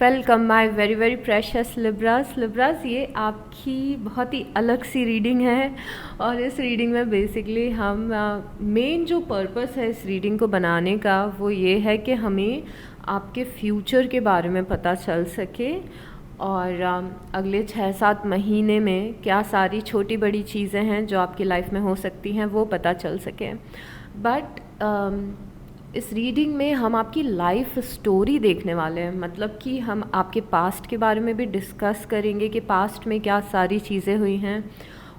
Welcome my very very precious Libras. ये आपकी बहुत ही अलग सी रीडिंग है और इस रीडिंग में बेसिकली हम मेन जो पर्पस है इस रीडिंग को बनाने का वो ये है कि हमें आपके फ्यूचर के बारे में पता चल सके और अगले 6-7 महीने में क्या सारी छोटी बड़ी चीज़ें हैं जो आपकी लाइफ में हो सकती हैं वो पता चल सके। बट इस रीडिंग में हम आपकी लाइफ स्टोरी देखने वाले हैं, मतलब कि हम आपके पास्ट के बारे में भी डिस्कस करेंगे कि पास्ट में क्या सारी चीज़ें हुई हैं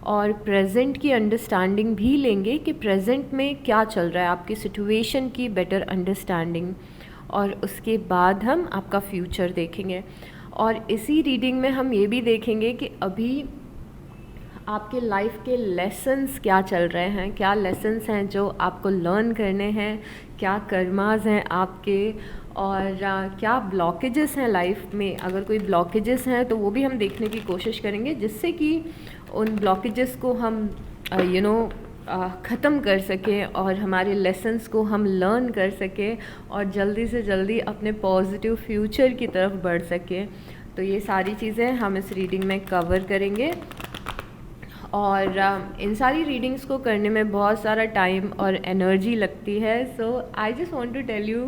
और प्रेजेंट की अंडरस्टैंडिंग भी लेंगे कि प्रेजेंट में क्या चल रहा है, आपकी सिचुएशन की बेटर अंडरस्टैंडिंग, और उसके बाद हम आपका फ्यूचर देखेंगे। और इसी रीडिंग में हम ये भी देखेंगे कि अभी आपके लाइफ के लेसन्स क्या चल रहे हैं, क्या लेसन्स हैं जो आपको लर्न करने हैं, क्या कर्मास हैं आपके, और क्या ब्लॉकेजेस हैं लाइफ में। अगर कोई ब्लॉकेजेस हैं तो वो भी हम देखने की कोशिश करेंगे जिससे कि उन ब्लॉकेजेस को हम ख़त्म कर सकें और हमारे लेसन्स को हम लर्न कर सकें और जल्दी से जल्दी अपने पॉजिटिव फ्यूचर की तरफ बढ़ सकें। तो ये सारी चीज़ें हम इस रीडिंग में कवर करेंगे और इन सारी रीडिंग्स को करने में बहुत सारा टाइम और एनर्जी लगती है। So I just want to tell you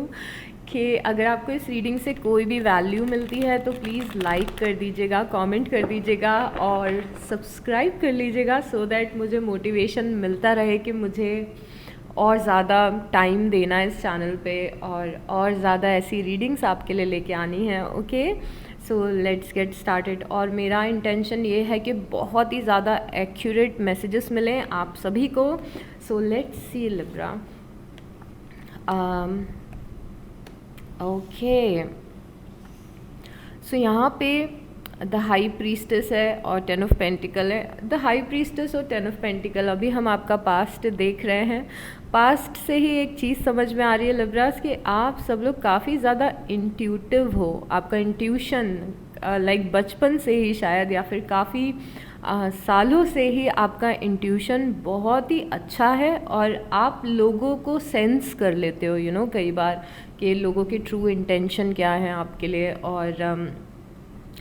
कि अगर आपको इस रीडिंग से कोई भी वैल्यू मिलती है तो प्लीज़ लाइक कर दीजिएगा, कमेंट कर दीजिएगा और सब्सक्राइब कर लीजिएगा सो दैट मुझे मोटिवेशन मिलता रहे कि मुझे और ज़्यादा टाइम देना है इस चैनल पे और ज़्यादा ऐसी रीडिंग्स आपके लिए लेके आनी है। Okay, so let's get started. और मेरा इंटेंशन ये है कि बहुत ही ज़्यादा एक्यूरेट मैसेजेस मिलें आप सभी को। So let's see Libra. Okay, so यहाँ पे द हाई प्रीस्टेस है और 10 ऑफ पेंटिकल है। द हाई प्रीस्टेस और 10 ऑफ पेंटिकल, अभी हम आपका पास्ट देख रहे हैं। पास्ट से ही एक चीज़ समझ में आ रही है लिब्रास कि आप सब लोग काफ़ी ज़्यादा इंट्यूटिव हो। आपका इंट्यूशन लाइक बचपन से ही शायद या फिर काफ़ी सालों से ही आपका इंट्यूशन बहुत ही अच्छा है और आप लोगों को सेंस कर लेते हो कई बार कि लोगों की ट्रू इंटेंशन क्या है आपके लिए, और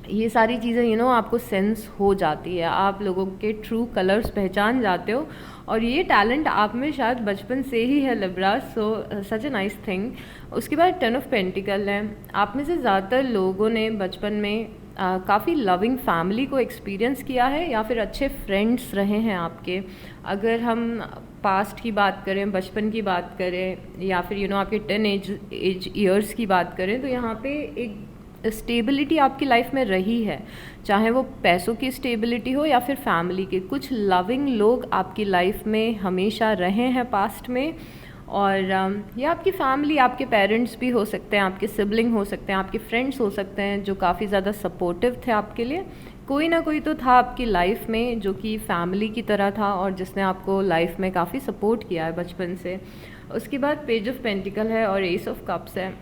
ये सारी चीज़ें आपको सेंस हो जाती है, आप लोगों के ट्रू कलर्स पहचान जाते हो और ये टैलेंट आप में शायद बचपन से ही है Libras. So such a nice thing. उसके बाद 10 ऑफ पेंटिकल है। आप में से ज़्यादातर लोगों ने बचपन में काफ़ी लविंग फैमिली को एक्सपीरियंस किया है या फिर अच्छे फ्रेंड्स रहे हैं आपके। अगर हम पास्ट की बात करें, बचपन की बात करें या फिर आपके 10 एज ईयर्स की बात करें तो यहाँ पे एक स्टेबिलिटी आपकी लाइफ में रही है, चाहे वो पैसों की स्टेबिलिटी हो या फिर फैमिली की। कुछ लविंग लोग आपकी लाइफ में हमेशा रहे हैं पास्ट में, और ये आपकी फैमिली, आपके पेरेंट्स भी हो सकते हैं, आपके सिबलिंग हो सकते हैं, आपके फ्रेंड्स हो सकते हैं जो काफ़ी ज़्यादा सपोर्टिव थे आपके लिए। कोई ना कोई तो था आपकी लाइफ में जो कि फैमिली की तरह था और जिसने आपको लाइफ में काफ़ी सपोर्ट किया है बचपन से। उसके बाद पेज ऑफ पेंटिकल है और एस ऑफ कप्स है।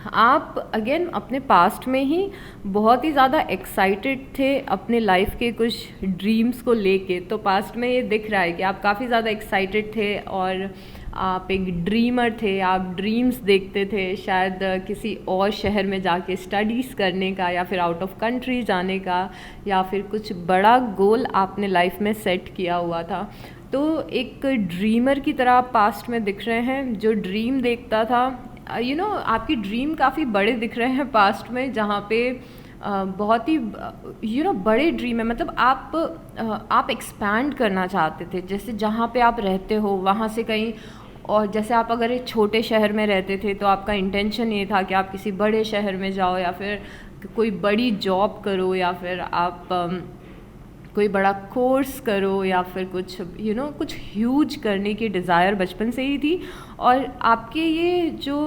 आप अगेन अपने पास्ट में ही बहुत ही ज़्यादा एक्साइटेड थे अपने लाइफ के कुछ ड्रीम्स को लेके। तो पास्ट में ये दिख रहा है कि आप काफ़ी ज़्यादा एक्साइटेड थे और आप एक ड्रीमर थे, आप ड्रीम्स देखते थे शायद किसी और शहर में जाके स्टडीज़ करने का या फिर आउट ऑफ कंट्री जाने का, या फिर कुछ बड़ा गोल आपने लाइफ में सेट किया हुआ था। तो एक ड्रीमर की तरह आप पास्ट में दिख रहे हैं जो ड्रीम देखता था। आपकी ड्रीम काफ़ी बड़े दिख रहे हैं पास्ट में, जहाँ पे बहुत ही बड़े ड्रीम है। मतलब आप एक्सपैंड करना चाहते थे, जैसे जहाँ पे आप रहते हो वहाँ से कहीं, और जैसे आप अगर एक छोटे शहर में रहते थे तो आपका इंटेंशन ये था कि आप किसी बड़े शहर में जाओ या फिर कोई बड़ी जॉब करो या फिर आप कोई बड़ा कोर्स करो या फिर कुछ कुछ ह्यूज करने की डिज़ायर बचपन से ही थी। और आपके ये जो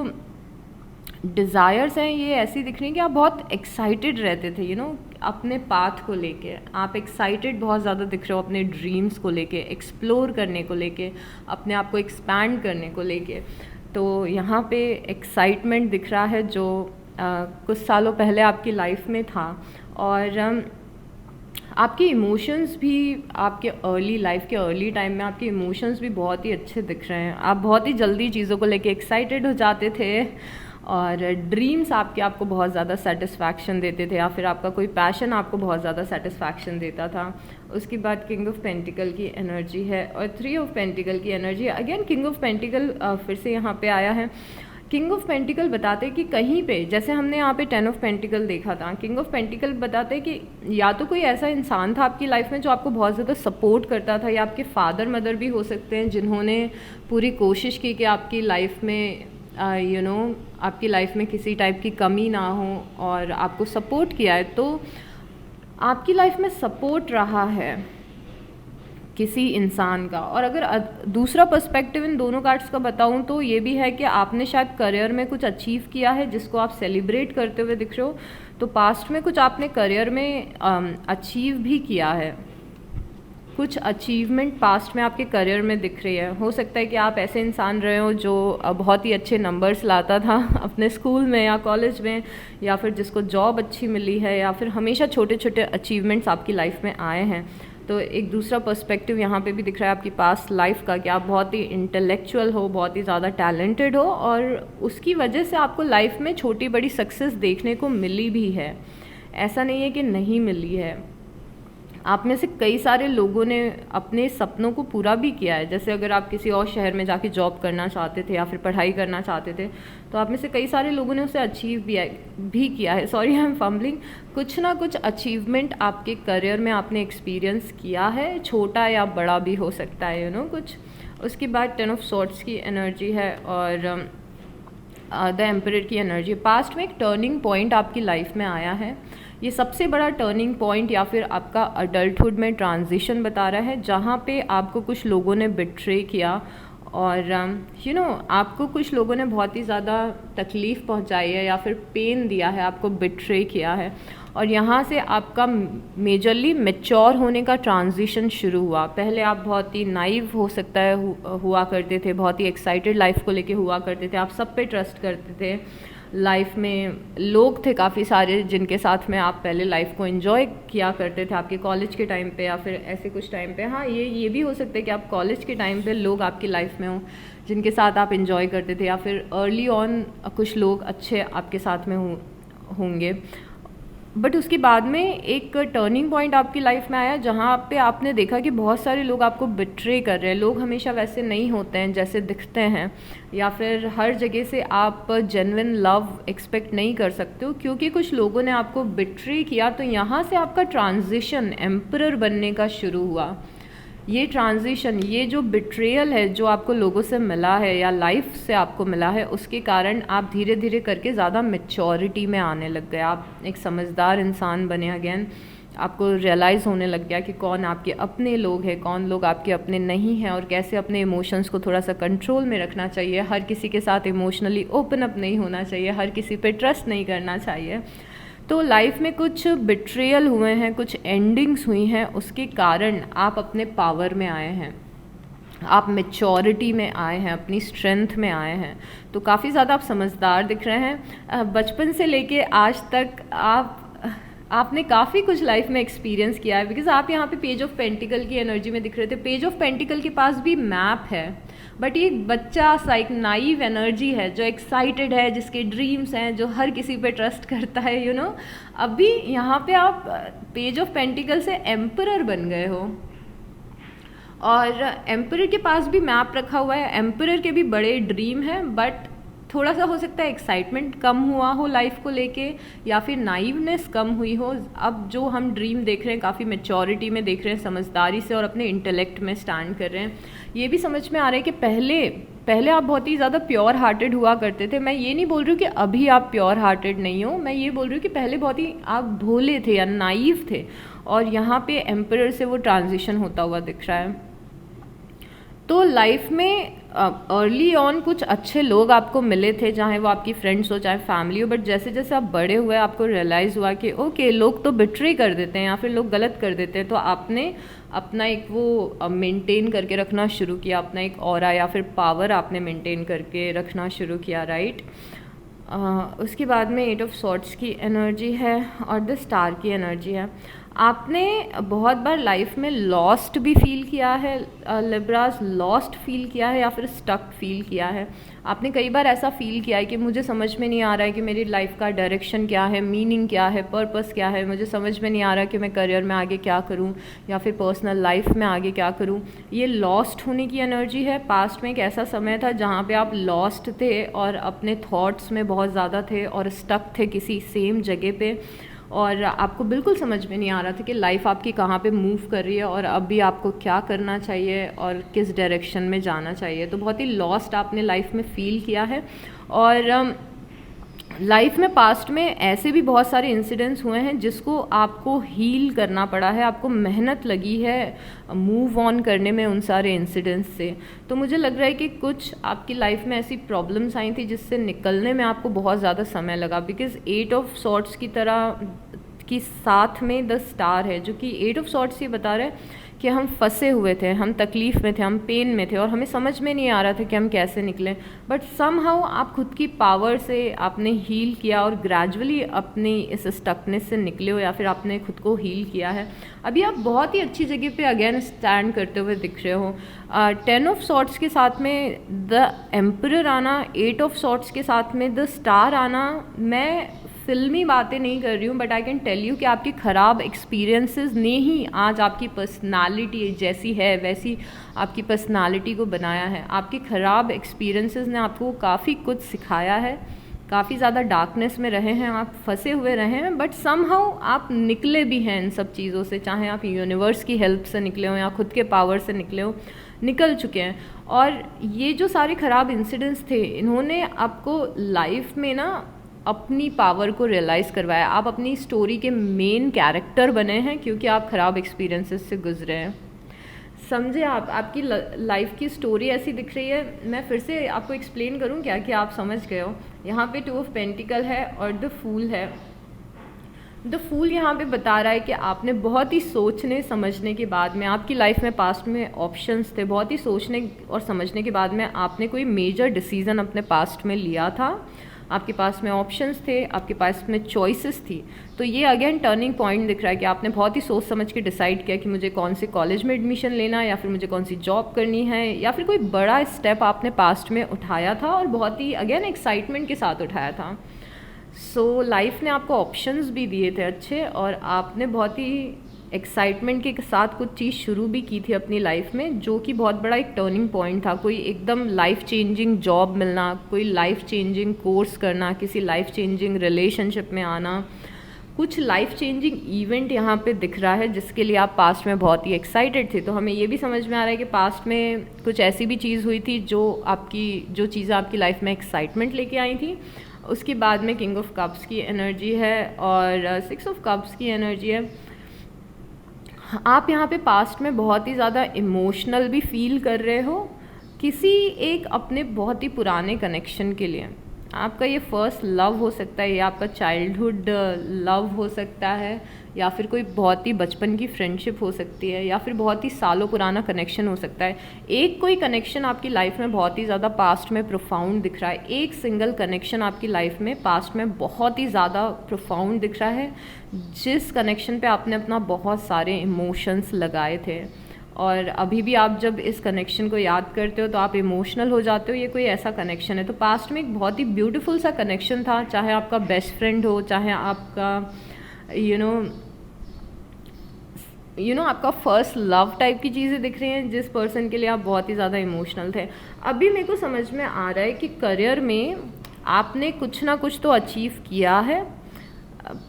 डिज़ायर्स हैं ये ऐसी दिख रही हैं कि आप बहुत एक्साइटेड रहते थे अपने पाथ को लेके। आप एक्साइटेड बहुत ज़्यादा दिख रहे हो अपने ड्रीम्स को लेके, एक्सप्लोर करने को लेके, अपने आप को एक्सपैंड करने को लेके। तो यहाँ पे एक्साइटमेंट दिख रहा है जो कुछ सालों पहले आपकी लाइफ में था। और आपके इमोशंस भी आपके अर्ली लाइफ के अर्ली टाइम में आपके इमोशंस भी बहुत ही अच्छे दिख रहे हैं। आप बहुत ही जल्दी चीज़ों को लेके एक्साइटेड हो जाते थे और ड्रीम्स आपको बहुत ज़्यादा सेटिस्फैक्शन देते थे, या फिर आपका कोई पैशन आपको बहुत ज़्यादा सेटिस्फैक्शन देता था। उसके बाद किंग ऑफ पेंटिकल की एनर्जी है और 3 ऑफ पेंटिकल की एनर्जी है। अगेन किंग ऑफ पेंटिकल फिर से यहाँ पे आया है। किंग ऑफ पेंटिकल बताते हैं कि कहीं पे, जैसे हमने यहाँ पे 10 ऑफ पेंटिकल देखा था, किंग ऑफ पेंटिकल बताते हैं कि या तो कोई ऐसा इंसान था आपकी लाइफ में जो आपको बहुत ज़्यादा सपोर्ट करता था, या आपके फादर मदर भी हो सकते हैं जिन्होंने पूरी कोशिश की कि आपकी लाइफ में आपकी लाइफ में किसी टाइप की कमी ना हो और आपको सपोर्ट किया है। तो आपकी लाइफ में सपोर्ट रहा है किसी इंसान का। और अगर दूसरा पर्सपेक्टिव इन दोनों कार्ड्स का बताऊं तो ये भी है कि आपने शायद करियर में कुछ अचीव किया है जिसको आप सेलिब्रेट करते हुए दिख रहे हो। तो पास्ट में कुछ आपने करियर में अचीव भी किया है, कुछ अचीवमेंट पास्ट में आपके करियर में दिख रही है। हो सकता है कि आप ऐसे इंसान रहे हो जो बहुत ही अच्छे नंबर्स लाता था अपने स्कूल में या कॉलेज में, या फिर जिसको जॉब अच्छी मिली है, या फिर हमेशा छोटे छोटे अचीवमेंट्स आपकी लाइफ में आए हैं। तो एक दूसरा पर्सपेक्टिव यहाँ पे भी दिख रहा है आपकी पास्ट लाइफ का कि आप बहुत ही इंटेलेक्चुअल हो, बहुत ही ज़्यादा टैलेंटेड हो, और उसकी वजह से आपको लाइफ में छोटी बड़ी सक्सेस देखने को मिली भी है। ऐसा नहीं है कि नहीं मिली है। आप में से कई सारे लोगों ने अपने सपनों को पूरा भी किया है। जैसे अगर आप किसी और शहर में जाके जॉब करना चाहते थे या फिर पढ़ाई करना चाहते थे, तो आप में से कई सारे लोगों ने उसे अचीव भी किया है। Sorry I am fumbling. कुछ ना कुछ अचीवमेंट आपके करियर में आपने एक्सपीरियंस किया है, छोटा या बड़ा भी हो सकता है, कुछ। उसके बाद 10 ऑफ सॉर्ड्स की एनर्जी है और द एम्परर की एनर्जी। पास्ट में एक टर्निंग पॉइंट आपकी लाइफ में आया है। ये सबसे बड़ा टर्निंग पॉइंट या फिर आपका अडल्टहुड में ट्रांजिशन बता रहा है, जहाँ पे आपको कुछ लोगों ने बिट्रे किया और आपको कुछ लोगों ने बहुत ही ज़्यादा तकलीफ़ पहुँचाई है या फिर पेन दिया है, आपको बिट्रे किया है। और यहाँ से आपका मेजरली मैच्योर होने का ट्रांजिशन शुरू हुआ। पहले आप बहुत ही नाइव हो सकता है हुआ करते थे, बहुत ही एक्साइटेड लाइफ को लेके हुआ करते थे, आप सब पे ट्रस्ट करते थे। लाइफ में लोग थे काफ़ी सारे जिनके साथ में आप पहले लाइफ को एंजॉय किया करते थे, आपके कॉलेज के टाइम पे या फिर ऐसे कुछ टाइम पे। हाँ, ये भी हो सकता है कि आप कॉलेज के टाइम पे लोग आपकी लाइफ में हों जिनके साथ आप एंजॉय करते थे, या फिर अर्ली ऑन कुछ लोग अच्छे आपके साथ में होंगे। बट उसके बाद में एक टर्निंग पॉइंट आपकी लाइफ में आया जहाँ पे आपने देखा कि बहुत सारे लोग आपको बिट्रे कर रहे हैं। लोग हमेशा वैसे नहीं होते हैं जैसे दिखते हैं, या फिर हर जगह से आप जेन्युइन लव एक्सपेक्ट नहीं कर सकते हो क्योंकि कुछ लोगों ने आपको बिट्रे किया। तो यहाँ से आपका ट्रांजिशन एम्परर बनने का शुरू हुआ। ये ट्रांजिशन, ये जो बिट्रेयल है जो आपको लोगों से मिला है या लाइफ से आपको मिला है, उसके कारण आप धीरे धीरे करके ज़्यादा मैच्योरिटी में आने लग गए। आप एक समझदार इंसान बने। अगेन आपको रियलाइज़ होने लग गया कि कौन आपके अपने लोग हैं, कौन लोग आपके अपने नहीं हैं, और कैसे अपने इमोशंस को थोड़ा सा कंट्रोल में रखना चाहिए। हर किसी के साथ इमोशनली ओपन अप नहीं होना चाहिए, हर किसी पे ट्रस्ट नहीं करना चाहिए। तो लाइफ में कुछ बिट्रेयल हुए हैं, कुछ एंडिंग्स हुई हैं, उसके कारण आप अपने पावर में आए हैं, आप मैच्योरिटी में आए हैं, अपनी स्ट्रेंथ में आए हैं। तो काफ़ी ज़्यादा आप समझदार दिख रहे हैं। बचपन से लेके आज तक आपने काफ़ी कुछ लाइफ में एक्सपीरियंस किया है, बिकॉज आप यहाँ पे पेज ऑफ पेंटिकल की एनर्जी में दिख रहे थे। पेज ऑफ पेंटिकल के पास भी मैप है, बट ये बच्चा सा एक नाइव एनर्जी है जो एक्साइटेड है, जिसके ड्रीम्स हैं, जो हर किसी पे ट्रस्ट करता है। अभी यहाँ पे आप पेज ऑफ पेंटिकल से एम्परर बन गए हो, और एम्परर के पास भी मैप रखा हुआ है। एम्परर के भी बड़े ड्रीम है, बट थोड़ा सा हो सकता है एक्साइटमेंट कम हुआ हो लाइफ को लेके, या फिर नाइवनेस कम हुई हो। अब जो हम ड्रीम देख रहे हैं काफ़ी मैच्योरिटी में देख रहे हैं, समझदारी से, और अपने इंटेलेक्ट में स्टैंड कर रहे हैं। ये भी समझ में आ रहा है कि पहले आप बहुत ही ज़्यादा प्योर हार्टेड हुआ करते थे। मैं ये नहीं बोल रही हूँ कि अभी आप प्योर हार्टेड नहीं हो, मैं ये बोल रही हूँ कि पहले बहुत ही आप भोले थे या नाइव थे, और यहाँ पे एम्परर से वो ट्रांजिशन होता हुआ दिख रहा है। तो लाइफ में अर्ली ऑन कुछ अच्छे लोग आपको मिले थे, चाहे वो आपकी फ्रेंड्स हो चाहे फैमिली हो, बट जैसे जैसे आप बड़े हुए आपको रियलाइज़ हुआ कि ओके, लोग तो बिट्रे कर देते हैं या फिर लोग गलत कर देते हैं। तो आपने अपना एक वो मेंटेन करके रखना शुरू किया, अपना एक ऑरा या फिर पावर आपने मेंटेन करके रखना शुरू किया, राइट। उसके बाद में 8 ऑफ सॉर्ड्स की एनर्जी है और द स्टार की एनर्जी है। आपने बहुत बार लाइफ में लॉस्ट भी फील किया है, लिब्रास, लॉस्ट फील किया है या फिर स्टक फील किया है। आपने कई बार ऐसा फील किया है कि मुझे समझ में नहीं आ रहा है कि मेरी लाइफ का डायरेक्शन क्या है, मीनिंग क्या है, पर्पस क्या है, मुझे समझ में नहीं आ रहा कि मैं करियर में आगे क्या करूं या फिर पर्सनल लाइफ में आगे क्या करूं। ये लॉस्ट होने की एनर्जी है। पास्ट में एक ऐसा समय था जहाँ पे आप लॉस्ट थे और अपने थॉट्स में बहुत ज़्यादा थे और स्टक थे किसी सेम जगह पे, और आपको बिल्कुल समझ में नहीं आ रहा था कि लाइफ आपकी कहाँ पे मूव कर रही है और अभी आपको क्या करना चाहिए और किस डायरेक्शन में जाना चाहिए। तो बहुत ही लॉस्ट आपने लाइफ में फ़ील किया है। और लाइफ में पास्ट में ऐसे भी बहुत सारे इंसिडेंट्स हुए हैं जिसको आपको हील करना पड़ा है, आपको मेहनत लगी है मूव ऑन करने में उन सारे इंसिडेंट्स से। तो मुझे लग रहा है कि कुछ आपकी लाइफ में ऐसी प्रॉब्लम्स आई थी जिससे निकलने में आपको बहुत ज़्यादा समय लगा, बिकॉज 8 ऑफ सॉर्ट्स की तरह की साथ में द स्टार है, जो कि 8 ऑफ सॉर्ट्स ये बता रहा है कि हम फंसे हुए थे, हम तकलीफ़ में थे, हम पेन में थे और हमें समझ में नहीं आ रहा था कि हम कैसे निकलें। बट समहाउ आप खुद की पावर से आपने हील किया और ग्रेजुअली अपनी इस स्टकनेस से निकले हो या फिर आपने खुद को हील किया है। अभी आप बहुत ही अच्छी जगह पे अगेन स्टैंड करते हुए दिख रहे हो। 10 ऑफ सॉर्ट्स के साथ में द एम्परर आना, 8 ऑफ सॉर्ट्स के साथ में द स्टार आना, मैं फिल्मी बातें नहीं कर रही हूँ but I can tell you कि आपकी ख़राब एक्सपीरियंसेस ने ही आज आपकी पर्सनालिटी जैसी है वैसी आपकी पर्सनालिटी को बनाया है। आपकी ख़राब एक्सपीरियंसेस ने आपको काफ़ी कुछ सिखाया है, काफ़ी ज़्यादा डार्कनेस में रहे हैं, आप फंसे हुए रहे हैं, बट समहाउ आप निकले भी हैं इन सब चीज़ों से, चाहे आप यूनिवर्स की हेल्प से निकले हो या खुद के पावर से निकले हो, निकल चुके हैं। और ये जो सारे ख़राब इंसिडेंट्स थे इन्होंने आपको लाइफ में ना अपनी पावर को रियलाइज़ करवाया। आप अपनी स्टोरी के मेन कैरेक्टर बने हैं क्योंकि आप ख़राब एक्सपीरियंसेस से गुजरे हैं। समझे आप, आपकी लाइफ की स्टोरी ऐसी दिख रही है। मैं फिर से आपको एक्सप्लेन करूं क्या कि आप समझ गए हो। यहाँ पे 2 ऑफ पेंटिकल है और द फूल है। द फूल यहाँ पे बता रहा है कि आपने बहुत ही सोचने समझने के बाद में, आपकी लाइफ में पास्ट में ऑप्शंस थे, बहुत ही सोचने और समझने के बाद में आपने कोई मेजर डिसीज़न अपने पास्ट में लिया था, आपके पास में ऑप्शंस थे, आपके पास में चॉइसेस थी। तो ये अगेन टर्निंग पॉइंट दिख रहा है कि आपने बहुत ही सोच समझ के डिसाइड किया कि मुझे कौन से कॉलेज में एडमिशन लेना है या फिर मुझे कौन सी जॉब करनी है, या फिर कोई बड़ा स्टेप आपने पास्ट में उठाया था और बहुत ही अगेन एक्साइटमेंट के साथ उठाया था। सो लाइफ ने आपको ऑप्शंस भी दिए थे अच्छे और आपने बहुत ही एक्साइटमेंट के साथ कुछ चीज़ शुरू भी की थी अपनी लाइफ में, जो कि बहुत बड़ा एक टर्निंग पॉइंट था। कोई एकदम लाइफ चेंजिंग जॉब मिलना, कोई लाइफ चेंजिंग कोर्स करना, किसी लाइफ चेंजिंग रिलेशनशिप में आना, कुछ लाइफ चेंजिंग इवेंट यहाँ पे दिख रहा है जिसके लिए आप पास्ट में बहुत ही एक्साइटेड थे। तो हमें ये भी समझ में आ रहा है कि पास्ट में कुछ ऐसी भी चीज़ हुई थी जो चीज़ें आपकी लाइफ में एक्साइटमेंट लेके आई थी। उसके बाद में किंग ऑफ कप्स की एनर्जी है और 6 ऑफ कप्स की एनर्जी है। आप यहाँ पे पास्ट में बहुत ही ज़्यादा इमोशनल भी फील कर रहे हो किसी एक अपने बहुत ही पुराने कनेक्शन के लिए। आपका ये फर्स्ट लव हो सकता है, या आपका चाइल्डहुड लव हो सकता है, या फिर कोई बहुत ही बचपन की फ्रेंडशिप हो सकती है, या फिर बहुत ही सालों पुराना कनेक्शन हो सकता है। एक कोई कनेक्शन आपकी लाइफ में बहुत ही ज़्यादा पास्ट में प्रोफाउंड दिख रहा है। एक सिंगल कनेक्शन आपकी लाइफ में पास्ट में बहुत ही ज़्यादा प्रोफाउंड दिख रहा है, जिस कनेक्शन पे आपने अपना बहुत सारे इमोशंस लगाए थे। और अभी भी आप जब इस कनेक्शन को याद करते हो तो आप इमोशनल हो जाते हो। ये कोई ऐसा कनेक्शन है। तो पास्ट में एक बहुत ही ब्यूटीफुल सा कनेक्शन था, चाहे आपका बेस्ट फ्रेंड हो, चाहे आपका यू नो आपका फर्स्ट लव टाइप की चीज़ें दिख रही हैं, जिस पर्सन के लिए आप बहुत ही ज़्यादा इमोशनल थे। अभी मेरे को समझ में आ रहा है कि करियर में आपने कुछ ना कुछ तो अचीव किया है।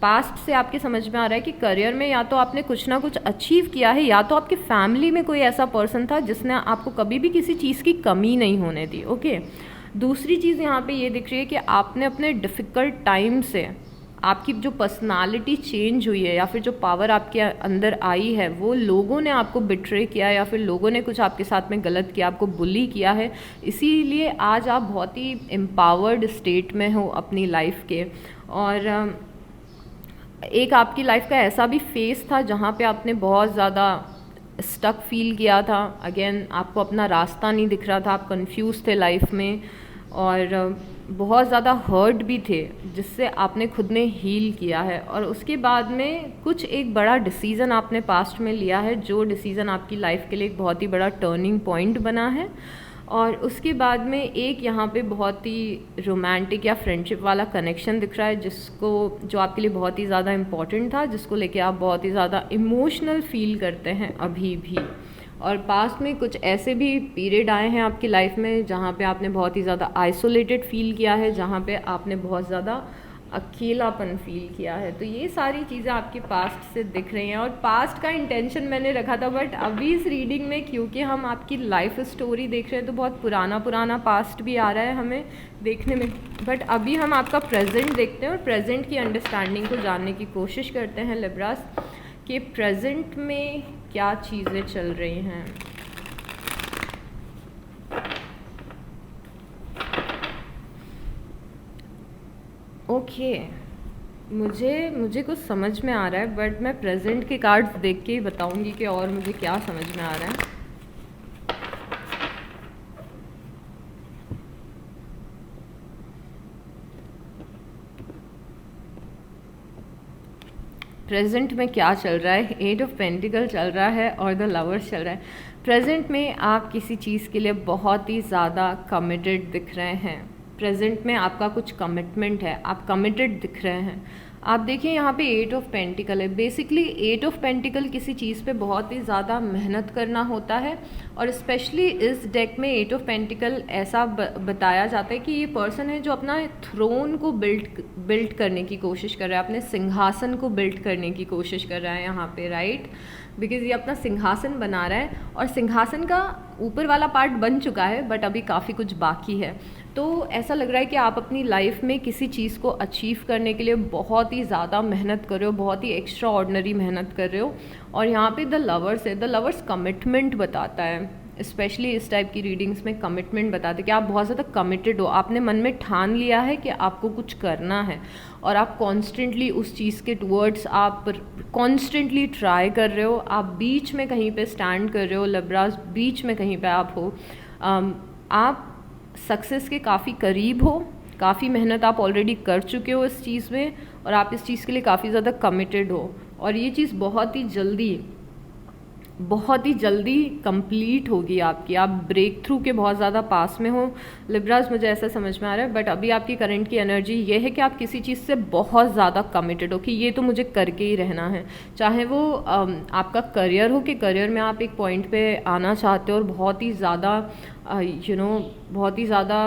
पास्ट से आपके समझ में आ रहा है कि करियर में या तो आपने कुछ ना कुछ अचीव किया है, या तो आपकी फैमिली में कोई ऐसा पर्सन था जिसने आपको कभी भी किसी चीज़ की कमी नहीं होने दी। ओके, दूसरी चीज़ यहाँ पे ये दिख रही है कि आपने अपने डिफ़िकल्ट टाइम से आपकी जो पर्सनालिटी चेंज हुई है या फिर जो पावर आपके अंदर आई है, वो लोगों ने आपको बिट्रे किया या फिर लोगों ने कुछ आपके साथ में गलत किया, आपको बुली किया है। इसीलिए आज आप बहुत ही एम्पावर्ड स्टेट में हो अपनी लाइफ के। और एक आपकी लाइफ का ऐसा भी फेस था जहाँ पे आपने बहुत ज़्यादा स्टक फील किया था। अगेन आपको अपना रास्ता नहीं दिख रहा था, आप कंफ्यूज थे लाइफ में और बहुत ज़्यादा हर्ट भी थे, जिससे आपने खुद ने हील किया है। और उसके बाद में कुछ एक बड़ा डिसीज़न आपने पास्ट में लिया है, जो डिसीज़न आपकी लाइफ के लिए एक बहुत ही बड़ा टर्निंग पॉइंट बना है। और उसके बाद में एक यहाँ पे बहुत ही रोमांटिक या फ्रेंडशिप वाला कनेक्शन दिख रहा है, जो आपके लिए बहुत ही ज़्यादा इम्पॉर्टेंट था, जिसको लेके आप बहुत ही ज़्यादा इमोशनल फील करते हैं अभी भी। और पास्ट में कुछ ऐसे भी पीरियड आए हैं आपकी लाइफ में जहाँ पे आपने बहुत ही ज़्यादा आइसोलेटेड फील किया है, जहाँ पे आपने बहुत ज़्यादा अकेलापन फील किया है। तो ये सारी चीज़ें आपके पास्ट से दिख रही हैं, और पास्ट का इंटेंशन मैंने रखा था, बट अभी इस रीडिंग में क्योंकि हम आपकी लाइफ स्टोरी देख रहे हैं तो बहुत पुराना पास्ट भी आ रहा है हमें देखने में। बट अभी हम आपका प्रेजेंट देखते हैं और प्रेजेंट की अंडरस्टैंडिंग को जानने की कोशिश करते हैं लिब्रास, कि प्रेजेंट में क्या चीज़ें चल रही हैं। ओके, मुझे कुछ समझ में आ रहा है, बट मैं प्रेजेंट के कार्ड्स देख के ही बताऊंगी कि और मुझे क्या समझ में आ रहा है। प्रेजेंट में क्या चल रहा है? 8 ऑफ पेंटिकल चल रहा है और द लवर्स चल रहा है। प्रेजेंट में आप किसी चीज़ के लिए बहुत ही ज़्यादा कमिटेड दिख रहे हैं। प्रेजेंट में आपका कुछ कमिटमेंट है, आप कमिटेड दिख रहे हैं। आप देखिए यहाँ पे 8 ऑफ पेंटिकल है। बेसिकली 8 ऑफ पेंटिकल किसी चीज़ पे बहुत ही ज़्यादा मेहनत करना होता है, और स्पेशली इस डेक में 8 ऑफ पेंटिकल ऐसा बताया जाता है कि ये पर्सन है जो अपना थ्रोन को बिल्ड करने की कोशिश कर रहा है, अपने सिंहासन को बिल्ड करने की कोशिश कर रहा है यहाँ पे, राइट? बिकॉज ये अपना सिंहासन बना रहा है, और सिंहासन का ऊपर वाला पार्ट बन चुका है, बट अभी काफ़ी कुछ बाकी है। तो ऐसा लग रहा है कि आप अपनी लाइफ में किसी चीज़ को अचीव करने के लिए बहुत ही ज़्यादा मेहनत कर रहे हो, बहुत ही एक्स्ट्रा ऑर्डिनरी मेहनत कर रहे हो। और यहाँ पे द लवर्स है, द लवर्स कमिटमेंट बताता है, स्पेशली इस टाइप की रीडिंग्स में कमिटमेंट बताते हैं कि आप बहुत ज़्यादा कमिटेड हो, आपने मन में ठान लिया है कि आपको कुछ करना है, और आप कॉन्स्टेंटली उस चीज़ के टूवर्ड्स आप कॉन्स्टेंटली ट्राई कर रहे हो। आप बीच में कहीं पे स्टैंड कर रहे हो लिब्रास, बीच में कहीं पे आप हो। आप सक्सेस के काफ़ी करीब हो, काफ़ी मेहनत आप ऑलरेडी कर चुके हो इस चीज़ में, और आप इस चीज़ के लिए काफ़ी ज़्यादा कमिटेड हो, और ये चीज़ बहुत ही जल्दी कंप्लीट होगी आपकी। आप ब्रेक थ्रू के बहुत ज़्यादा पास में हो लिब्रास, मुझे ऐसा समझ में आ रहा है। बट अभी आपकी करंट की एनर्जी ये है कि आप किसी चीज़ से बहुत ज़्यादा कमिटेड हो कि ये तो मुझे करके ही रहना है, चाहे वो आपका करियर हो, कि करियर में आप एक पॉइंट पे आना चाहते हो और बहुत ही ज़्यादा बहुत ही ज़्यादा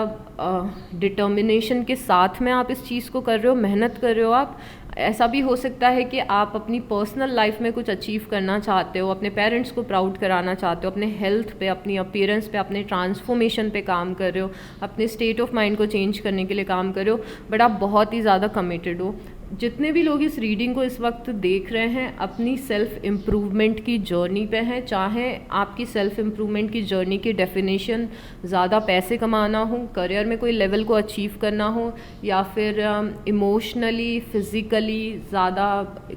डिटर्मिनेशन के साथ में आप इस चीज़ को कर रहे हो, मेहनत कर रहे हो आप। ऐसा भी हो सकता है कि आप अपनी पर्सनल लाइफ में कुछ अचीव करना चाहते हो, अपने पेरेंट्स को प्राउड कराना चाहते हो, अपने हेल्थ पे, अपनी अपीयरेंस पे, अपने ट्रांसफॉर्मेशन पे काम कर रहे हो, अपने स्टेट ऑफ माइंड को चेंज करने के लिए काम कर रहे हो, बट आप बहुत ही ज़्यादा कमिटेड हो। जितने भी लोग इस रीडिंग को इस वक्त देख रहे हैं अपनी सेल्फ इम्प्रूवमेंट की जर्नी पे हैं, चाहे आपकी सेल्फ इम्प्रूवमेंट की जर्नी की डेफिनेशन ज़्यादा पैसे कमाना हो, करियर में कोई लेवल को अचीव करना हो, या फिर इमोशनली फिज़िकली ज़्यादा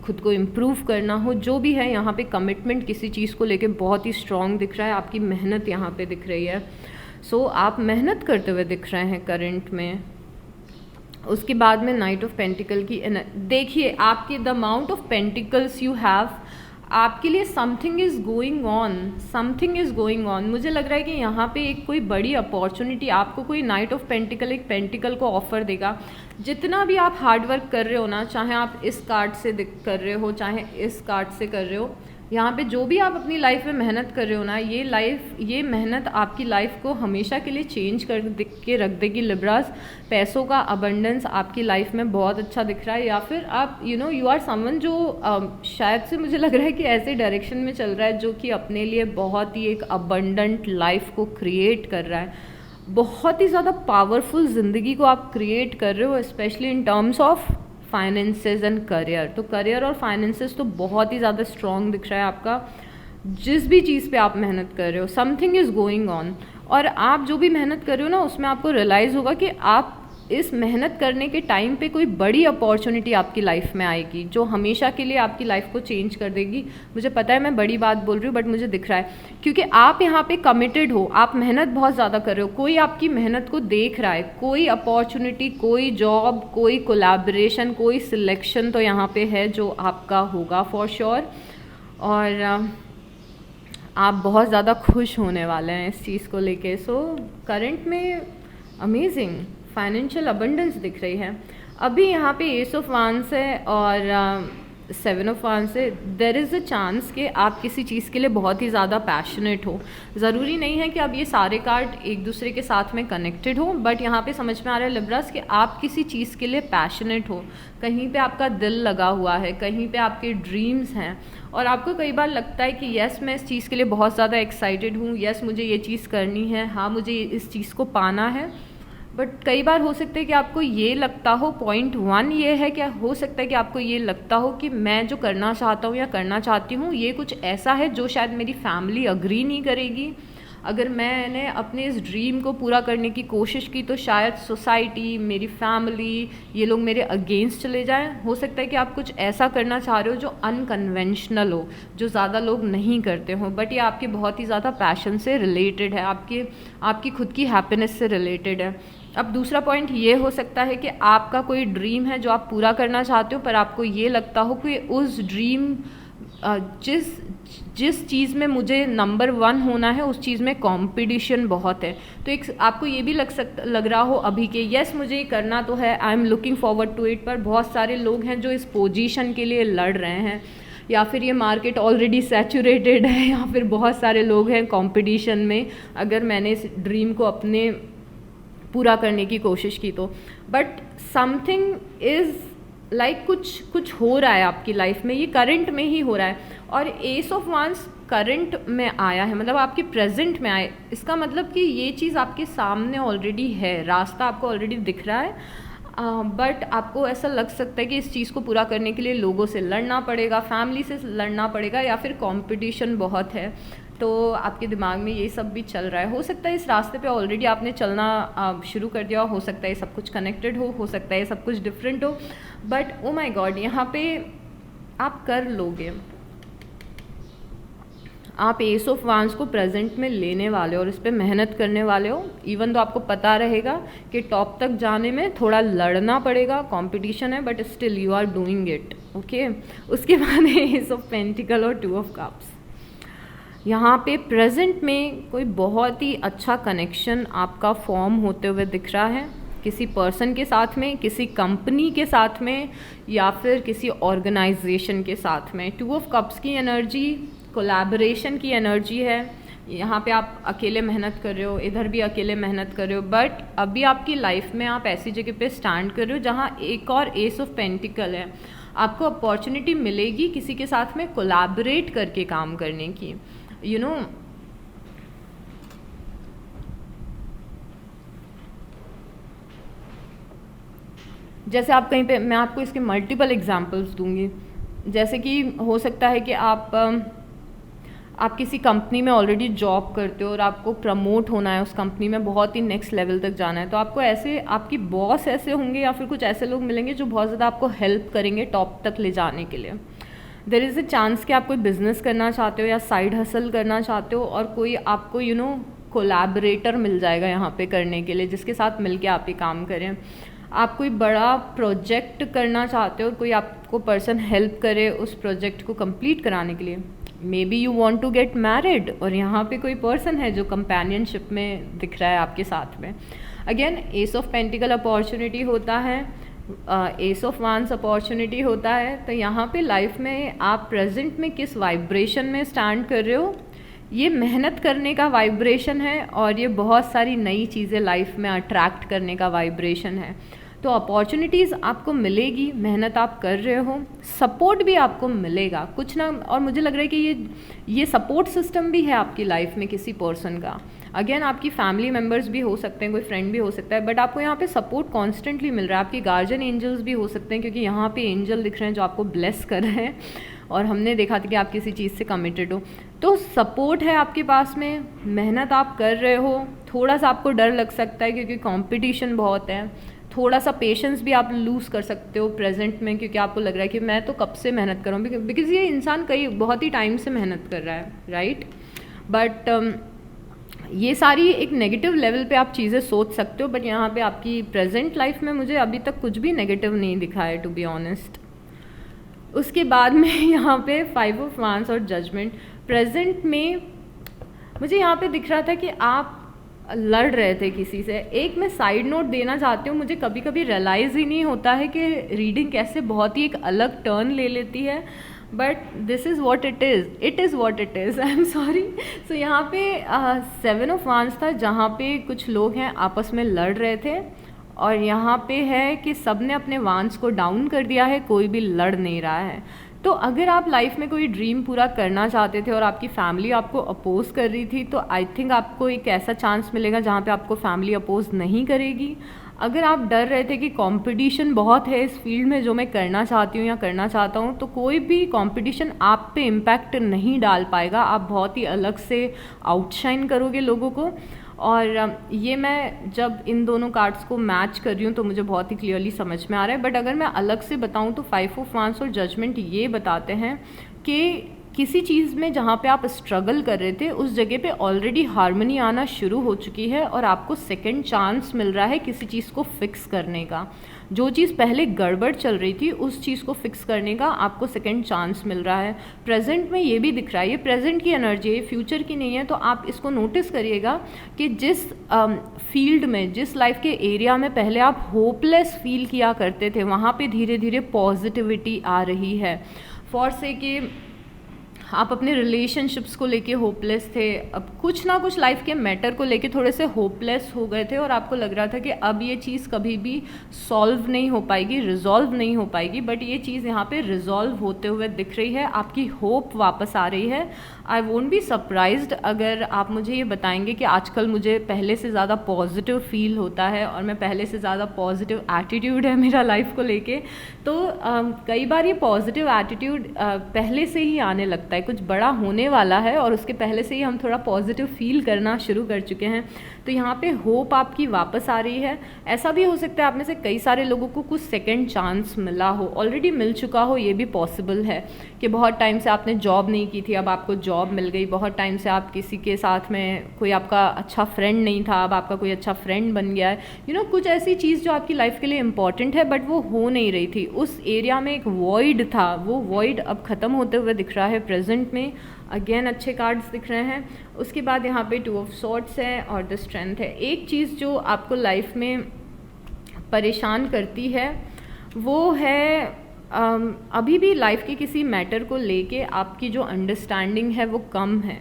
खुद को इम्प्रूव करना हो, जो भी है यहाँ पे कमिटमेंट किसी चीज़ को लेके बहुत ही स्ट्रॉन्ग दिख रहा है। आपकी मेहनत यहाँ पे दिख रही है। सो आप मेहनत करते हुए दिख रहे हैं करंट में। उसके बाद में नाइट ऑफ पेंटिकल की देखिए, आपकी the amount of pentacles you have, आपके लिए समथिंग इज़ गोइंग ऑन। मुझे लग रहा है कि यहाँ पे एक कोई बड़ी अपॉर्चुनिटी आपको कोई नाइट ऑफ पेंटिकल एक पेंटिकल को ऑफर देगा। जितना भी आप हार्ड वर्क कर रहे हो ना, चाहे आप इस कार्ड से कर रहे हो, चाहे इस कार्ड से कर रहे हो, यहाँ पे जो भी आप अपनी लाइफ में मेहनत कर रहे हो ना, ये मेहनत आपकी लाइफ को हमेशा के लिए चेंज कर के रख देगी लिब्रास। पैसों का अबंडेंस आपकी लाइफ में बहुत अच्छा दिख रहा है, या फिर आप यू आर समवन जो शायद से मुझे लग रहा है कि ऐसे डायरेक्शन में चल रहा है जो कि अपने लिए बहुत ही एक अबंडेंट लाइफ को क्रिएट कर रहा है। बहुत ही ज़्यादा पावरफुल ज़िंदगी को आप क्रिएट कर रहे हो, specially in terms of finances and career. तो करियर और फाइनेंसेस तो बहुत ही ज़्यादा स्ट्रॉन्ग दिख रहा है आपका। जिस भी चीज़ पे आप मेहनत कर रहे हो, समथिंग इज़ गोइंग ऑन, और आप जो भी मेहनत कर रहे हो ना, उसमें आपको रियलाइज़ होगा कि आप इस मेहनत करने के टाइम पे कोई बड़ी अपॉर्चुनिटी आपकी लाइफ में आएगी जो हमेशा के लिए आपकी लाइफ को चेंज कर देगी। मुझे पता है मैं बड़ी बात बोल रही हूँ, बट मुझे दिख रहा है क्योंकि आप यहाँ पे कमिटेड हो, आप मेहनत बहुत ज़्यादा कर रहे हो, कोई आपकी मेहनत को देख रहा है, कोई अपॉर्चुनिटी, कोई जॉब, कोई कोलैबोरेशन, कोई सिलेक्शन तो यहाँ पे है जो आपका होगा फॉर श्योर। और आप बहुत ज़्यादा खुश होने वाले हैं इस चीज़ को लेके। सो करंट में अमेजिंग फाइनेंशियल अबंडेंस दिख रही है। अभी यहाँ पे एस ऑफ वांस है और 7 ऑफ वांस है। देर इज़ अ चांस कि आप किसी चीज़ के लिए बहुत ही ज़्यादा पैशनेट हो। ज़रूरी नहीं है कि अब ये सारे कार्ड एक दूसरे के साथ में कनेक्टेड हो, बट यहाँ पे समझ में आ रहा है लिब्रास कि आप किसी चीज़ के लिए पैशनेट हो, कहीं पे आपका दिल लगा हुआ है, कहीं पे आपके ड्रीम्स हैं और आपको कई बार लगता है कि यस मैं इस चीज़ के लिए बहुत ज़्यादा एक्साइटेड हूँ, यस मुझे ये चीज़ करनी है, हाँ मुझे इस चीज़ को पाना है। बट कई बार हो सकता है कि आपको ये लगता हो, पॉइंट 1 ये है कि हो सकता है कि आपको ये लगता हो कि मैं जो करना चाहता हूँ या करना चाहती हूँ ये कुछ ऐसा है जो शायद मेरी फैमिली अग्री नहीं करेगी। अगर मैंने अपने इस ड्रीम को पूरा करने की कोशिश की तो शायद सोसाइटी, मेरी फैमिली, ये लोग मेरे अगेंस्ट चले जाएं। हो सकता है कि आप कुछ ऐसा करना चाह रहे हो जो अनकन्वेंशनल हो, जो ज़्यादा लोग नहीं करते हो, बट ये आपके बहुत ही ज़्यादा पैशन से रिलेटेड है, आपकी खुद की हैप्पीनेस से रिलेटेड है। अब दूसरा पॉइंट ये हो सकता है कि आपका कोई ड्रीम है जो आप पूरा करना चाहते हो, पर आपको ये लगता हो कि उस ड्रीम जिस चीज़ में मुझे नंबर 1 होना है उस चीज़ में कंपटीशन बहुत है। तो एक आपको ये भी लग रहा हो अभी कि यस मुझे ये करना तो है, I am looking forward to it, पर बहुत सारे लोग हैं जो इस पोजीशन के लिए लड़ रहे हैं, या फिर ये मार्केट ऑलरेडी सैचुरेटेड है, या फिर बहुत सारे लोग हैं कंपटीशन में अगर मैंने इस ड्रीम को अपने पूरा करने की कोशिश की तो। बट समथिंग इज़ लाइक कुछ हो रहा है आपकी लाइफ में, ये करंट में ही हो रहा है। और एस ऑफ वांस करंट में आया है, मतलब आपके प्रेजेंट में आए, इसका मतलब कि ये चीज़ आपके सामने ऑलरेडी है, रास्ता आपको ऑलरेडी दिख रहा है। बट आपको ऐसा लग सकता है कि इस चीज़ को पूरा करने के लिए लोगों से लड़ना पड़ेगा, फैमिली से लड़ना पड़ेगा, या फिर कंपटीशन बहुत है। तो आपके दिमाग में ये सब भी चल रहा है। हो सकता है इस रास्ते पे ऑलरेडी आपने चलना शुरू कर दिया हो सकता है सब कुछ कनेक्टेड हो सकता है सब कुछ डिफरेंट हो, बट ओ माय गॉड यहाँ पे आप कर लोगे। आप एस ऑफ वांस को प्रेजेंट में लेने वाले हो और इस पर मेहनत करने वाले हो। इवन तो आपको पता रहेगा कि टॉप तक जाने में थोड़ा लड़ना पड़ेगा, कंपटीशन है, but still you are doing it. Okay, उसके बाद एस ऑफ पेंटिकल और 2 ऑफ कप्स। यहाँ पे प्रेजेंट में कोई बहुत ही अच्छा कनेक्शन आपका फॉर्म होते हुए दिख रहा है, किसी पर्सन के साथ में, किसी कंपनी के साथ में, या फिर किसी ऑर्गेनाइजेशन के साथ में। 2 ऑफ कप्स की एनर्जी कोलैबोरेशन की एनर्जी है। यहाँ पे आप अकेले मेहनत कर रहे हो, इधर भी अकेले मेहनत कर रहे हो, बट अभी आपकी लाइफ में आप ऐसी जगह पे स्टैंड कर रहे हो जहाँ एक और एस ऑफ पेंटिकल है। आपको अपॉर्चुनिटी मिलेगी किसी के साथ में कोलैबोरेट करके काम करने की, यू नो। जैसे आप कहीं पे, मैं आपको इसके मल्टीपल एग्जांपल्स दूंगी। जैसे कि हो सकता है कि आप किसी कंपनी में ऑलरेडी जॉब करते हो और आपको प्रमोट होना है उस कंपनी में, बहुत ही नेक्स्ट लेवल तक जाना है, तो आपको ऐसे आपकी बॉस ऐसे होंगे या फिर कुछ ऐसे लोग मिलेंगे जो बहुत ज़्यादा आपको हेल्प करेंगे टॉप तक ले जाने के लिए। देयर इज़ अ चांस कि आप कोई बिजनेस करना चाहते हो या साइड हसल करना चाहते हो और कोई आपको कोलैबोरेटर मिल जाएगा यहाँ पे करने के लिए, जिसके साथ मिलके आप ये काम करें। आप कोई बड़ा प्रोजेक्ट करना चाहते हो और कोई आपको पर्सन हेल्प करे उस प्रोजेक्ट को कंप्लीट कराने के लिए। Maybe you want to get married और यहाँ पे कोई पर्सन है जो कंपेनियनशिप में दिख रहा है आपके साथ में। Again S of pentacle opportunity होता है, एस ऑफ वांस अपॉर्चुनिटी होता है। तो यहाँ पे लाइफ में आप प्रेजेंट में किस वाइब्रेशन में स्टैंड कर रहे हो, ये मेहनत करने का वाइब्रेशन है और ये बहुत सारी नई चीज़ें लाइफ में अट्रैक्ट करने का वाइब्रेशन है। तो अपॉर्चुनिटीज़ आपको मिलेगी, मेहनत आप कर रहे हो, सपोर्ट भी आपको मिलेगा कुछ ना। और मुझे लग रहा है कि ये सपोर्ट सिस्टम भी है आपकी लाइफ में किसी पर्सन का। अगेन आपकी फैमिली मेम्बर्स भी हो सकते हैं, कोई फ्रेंड भी हो सकता है, बट आपको यहाँ पे सपोर्ट कॉन्स्टेंटली मिल रहा है। आपके गार्जियन एंजल्स भी हो सकते हैं, क्योंकि यहाँ पे एंजल दिख रहे हैं जो आपको ब्लेस कर रहे हैं और हमने देखा था कि आप किसी चीज़ से कमिटेड हो। तो सपोर्ट है आपके पास में, मेहनत आप कर रहे हो। थोड़ा सा आपको डर लग सकता है क्योंकि कंपटीशन बहुत है, थोड़ा सा पेशेंस भी आप लूज़ कर सकते हो प्रेजेंट में, क्योंकि आपको लग रहा है कि मैं तो कब से मेहनत कर रहा हूँ, बिकॉज ये इंसान बहुत ही टाइम से मेहनत कर रहा है, राइट। बट ये सारी एक नेगेटिव लेवल पे आप चीज़ें सोच सकते हो, बट यहाँ पे आपकी प्रेजेंट लाइफ में मुझे अभी तक कुछ भी नेगेटिव नहीं दिखा है, टू बी ऑनेस्ट। उसके बाद में यहाँ पे 5 ऑफ वांस और जजमेंट। प्रेजेंट में मुझे यहाँ पे दिख रहा था कि आप लड़ रहे थे किसी से। एक मैं साइड नोट देना चाहती हूँ, मुझे कभी कभी रियलाइज़ ही नहीं होता है कि रीडिंग कैसे बहुत ही एक अलग टर्न ले लेती है, but this is what it is what it is, I am sorry. So यहाँ पे 7 ऑफ वांड्स था, जहाँ पे कुछ लोग हैं आपस में लड़ रहे थे, और यहाँ पे है कि सब ने अपने वांड्स को डाउन कर दिया है, कोई भी लड़ नहीं रहा है। तो अगर आप लाइफ में कोई ड्रीम पूरा करना चाहते थे और आपकी फैमिली आपको अपोज कर रही थी, तो आई थिंक आपको एक ऐसा चांस मिलेगा जहाँ पे आपको फैमिली अपोज नहीं करेगी। अगर आप डर रहे थे कि कंपटीशन बहुत है इस फील्ड में जो मैं करना चाहती हूँ या करना चाहता हूँ, तो कोई भी कंपटीशन आप पे इम्पैक्ट नहीं डाल पाएगा, आप बहुत ही अलग से आउटशाइन करोगे लोगों को। और ये मैं जब इन दोनों कार्ड्स को मैच कर रही हूँ तो मुझे बहुत ही क्लियरली समझ में आ रहा है। बट अगर मैं अलग से बताऊँ तो 5 ऑफ वांड्स और जजमेंट ये बताते हैं कि किसी चीज़ में जहाँ पे आप स्ट्रगल कर रहे थे उस जगह पे ऑलरेडी हार्मनी आना शुरू हो चुकी है, और आपको सेकंड चांस मिल रहा है किसी चीज़ को फिक्स करने का। जो चीज़ पहले गड़बड़ चल रही थी उस चीज़ को फिक्स करने का आपको सेकंड चांस मिल रहा है। प्रेजेंट में ये भी दिख रहा है, ये प्रेजेंट की एनर्जी है, फ्यूचर की नहीं है। तो आप इसको नोटिस करिएगा कि जिस फील्ड में, जिस लाइफ के एरिया में पहले आप होपलेस फील किया करते थे, वहाँ पे धीरे धीरे पॉजिटिविटी आ रही है। फॉर से कि आप अपने रिलेशनशिप्स को लेके होपलेस थे, अब कुछ ना कुछ लाइफ के मैटर को लेके थोड़े से होपलेस हो गए थे, और आपको लग रहा था कि अब ये चीज़ कभी भी सॉल्व नहीं हो पाएगी, रिजॉल्व नहीं हो पाएगी। बट ये चीज़ यहाँ पे रिजॉल्व होते हुए दिख रही है, आपकी होप वापस आ रही है। आई वोंट बी सरप्राइज्ड अगर आप मुझे ये बताएंगे कि आजकल मुझे पहले से ज़्यादा पॉजिटिव फील होता है और मैं पहले से ज़्यादा पॉजिटिव एटीट्यूड है मेरा लाइफ को लेके। तो कई बार ये पॉजिटिव एटीट्यूड पहले से ही आने लगता है, कुछ बड़ा होने वाला है और उसके पहले से ही हम थोड़ा पॉजिटिव फील करना शुरू कर चुके हैं। तो यहाँ पे होप आपकी वापस आ रही है। ऐसा भी हो सकता है आप में से कई सारे लोगों को कुछ सेकंड चांस मिला हो, ऑलरेडी मिल चुका हो, ये भी पॉसिबल है कि बहुत टाइम से आपने जॉब नहीं की थी, अब आपको जॉब मिल गई। बहुत टाइम से आप किसी के साथ में कोई आपका अच्छा फ्रेंड नहीं था, अब आपका कोई अच्छा फ्रेंड बन गया है। कुछ ऐसी चीज़ जो आपकी लाइफ के लिए इंपॉर्टेंट है बट वो हो नहीं रही थी, उस एरिया में एक वॉइड था, वो वॉइड अब ख़त्म होते हुए दिख रहा है प्रेजेंट में। अगेन अच्छे कार्ड्स दिख रहे हैं। उसके बाद यहाँ पे 2 ऑफ सॉर्ड्स है और द स्ट्रेंथ है। एक चीज़ जो आपको लाइफ में परेशान करती है वो है अभी भी लाइफ के किसी मैटर को लेके आपकी जो अंडरस्टैंडिंग है वो कम है।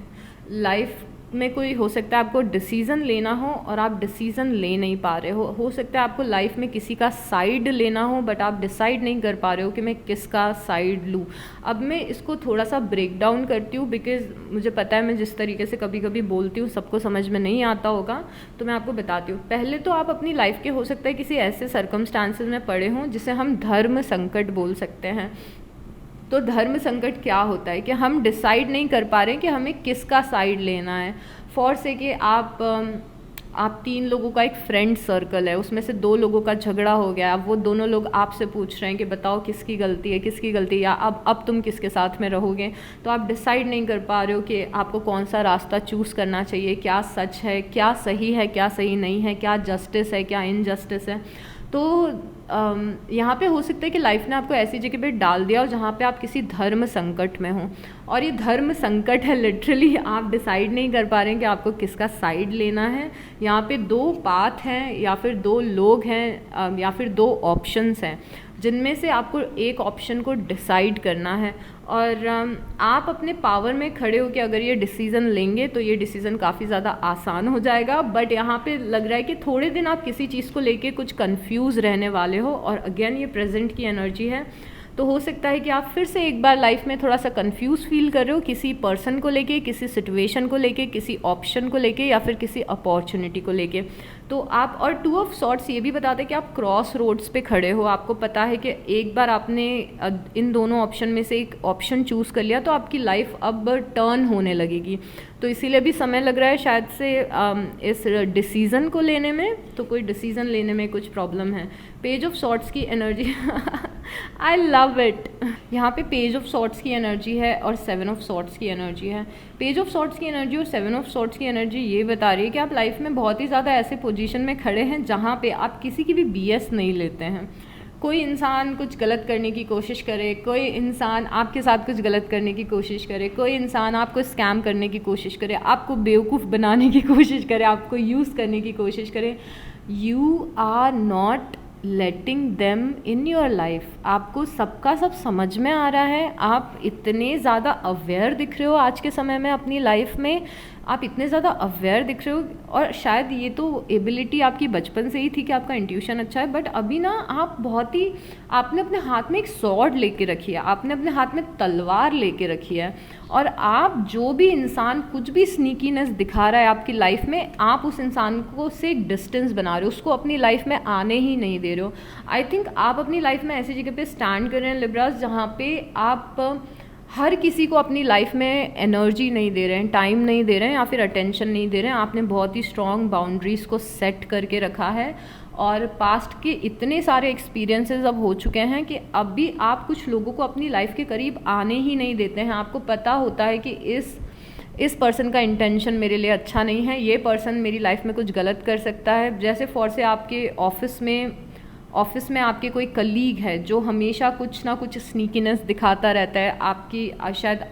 लाइफ में कोई हो सकता है आपको डिसीज़न लेना हो और आप डिसीज़न ले नहीं पा रहे हो सकता है आपको लाइफ में किसी का साइड लेना हो बट आप डिसाइड नहीं कर पा रहे हो कि मैं किसका साइड लूँ। अब मैं इसको थोड़ा सा ब्रेक डाउन करती हूँ बिकॉज़ मुझे पता है मैं जिस तरीके से कभी कभी बोलती हूँ सबको समझ में नहीं आता होगा, तो मैं आपको बताती हूँ। पहले तो आप अपनी लाइफ के हो सकता है किसी ऐसे सर्कमस्टांसेस में पड़े हों जिसे हम धर्म संकट बोल सकते हैं। तो धर्म संकट क्या होता है कि हम डिसाइड नहीं कर पा रहे हैं कि हमें किसका साइड लेना है। फॉर से कि आप 3 लोगों का एक फ्रेंड सर्कल है, उसमें से 2 लोगों का झगड़ा हो गया। अब वो दोनों लोग आपसे पूछ रहे हैं कि बताओ किसकी गलती है, किसकी गलती है, या अब तुम किसके साथ में रहोगे। तो आप डिसाइड नहीं कर पा रहे हो कि आपको कौन सा रास्ता चूज़ करना चाहिए, क्या सच है, क्या सही है, क्या सही नहीं है, क्या जस्टिस है, क्या इनजस्टिस है। तो यहाँ पे हो सकता है कि लाइफ ने आपको ऐसी जगह पे डाल दिया हो जहाँ पे आप किसी धर्म संकट में हो, और ये धर्म संकट है लिटरली। आप डिसाइड नहीं कर पा रहे हैं कि आपको किसका साइड लेना है। यहाँ पे 2 पाथ हैं या फिर 2 लोग हैं या फिर 2 ऑप्शंस हैं जिनमें से आपको एक ऑप्शन को डिसाइड करना है। और आप अपने पावर में खड़े हो कि अगर ये डिसीज़न लेंगे तो ये डिसीज़न काफ़ी ज़्यादा आसान हो जाएगा। बट यहाँ पे लग रहा है कि थोड़े दिन आप किसी चीज़ को लेके कुछ कंफ्यूज रहने वाले हो, और अगेन ये प्रेजेंट की एनर्जी है। तो हो सकता है कि आप फिर से एक बार लाइफ में थोड़ा सा कंफ्यूज फील कर रहे हो किसी पर्सन को लेके, किसी सिचुएशन को लेके, किसी ऑप्शन को लेके या फिर किसी अपॉर्चुनिटी को लेके। तो आप, और 2 ऑफ सॉर्ड्स ये भी बताते हैं कि आप क्रॉस रोड्स पे खड़े हो। आपको पता है कि एक बार आपने इन दोनों ऑप्शन में से एक ऑप्शन चूज़ कर लिया तो आपकी लाइफ अब टर्न होने लगेगी। तो इसीलिए भी समय लग रहा है शायद से इस डिसीज़न को लेने में, तो कोई डिसीज़न लेने में कुछ प्रॉब्लम है। पेज ऑफ सॉर्ड्स की एनर्जी आई लव इट। यहाँ पे पेज ऑफ सॉर्ड्स की एनर्जी है और 7 ऑफ सॉर्ड्स की एनर्जी है। पेज ऑफ सॉर्ड्स की एनर्जी और 7 ऑफ सॉर्ड्स की एनर्जी ये बता रही है कि आप लाइफ में बहुत ही ज़्यादा ऐसे पोजीशन में खड़े हैं जहाँ पे आप किसी की भी BS नहीं लेते हैं। कोई इंसान कुछ गलत करने की कोशिश करे, कोई इंसान आपके साथ कुछ गलत करने की कोशिश करे, कोई इंसान आपको स्कैम करने की कोशिश करे, आपको बेवकूफ़ बनाने की कोशिश करे, आपको यूज़ करने की कोशिश करे, you are not letting them in your life. आपको सबका सब समझ में आ रहा है, आप इतने ज़्यादा अवेयर दिख रहे हो आज के समय में अपनी लाइफ में, आप इतने ज़्यादा अवेयर दिख रहे हो। और शायद ये तो एबिलिटी आपकी बचपन से ही थी कि आपका इंट्यूशन अच्छा है, बट अभी ना आप बहुत ही, आपने अपने हाथ में एक सॉर्ड लेके रखी है, आपने अपने हाथ में तलवार लेके रखी है, और आप जो भी इंसान कुछ भी स्नीकीनेस दिखा रहा है आपकी लाइफ में, आप उस इंसान को से एक डिस्टेंस बना रहे हो, उसको अपनी लाइफ में आने ही नहीं दे रहे हो। आई थिंक आप अपनी लाइफ में ऐसी जगह पे स्टैंड कर रहे हैं लिब्रास, जहाँ पे आप हर किसी को अपनी लाइफ में एनर्जी नहीं दे रहे हैं, टाइम नहीं दे रहे हैं, या फिर अटेंशन नहीं दे रहे हैं। आपने बहुत ही स्ट्रॉन्ग बाउंड्रीज़ को सेट करके रखा है, और पास्ट के इतने सारे एक्सपीरियंसेस अब हो चुके हैं कि अब भी आप कुछ लोगों को अपनी लाइफ के करीब आने ही नहीं देते हैं। आपको पता होता है कि इस पर्सन का इंटेंशन मेरे लिए अच्छा नहीं है, ये पर्सन मेरी लाइफ में कुछ गलत कर सकता है। जैसे फॉर से आपके ऑफिस में आपके कोई कलीग है जो हमेशा कुछ ना कुछ स्नीकीनेस दिखाता रहता है, आपकी शायद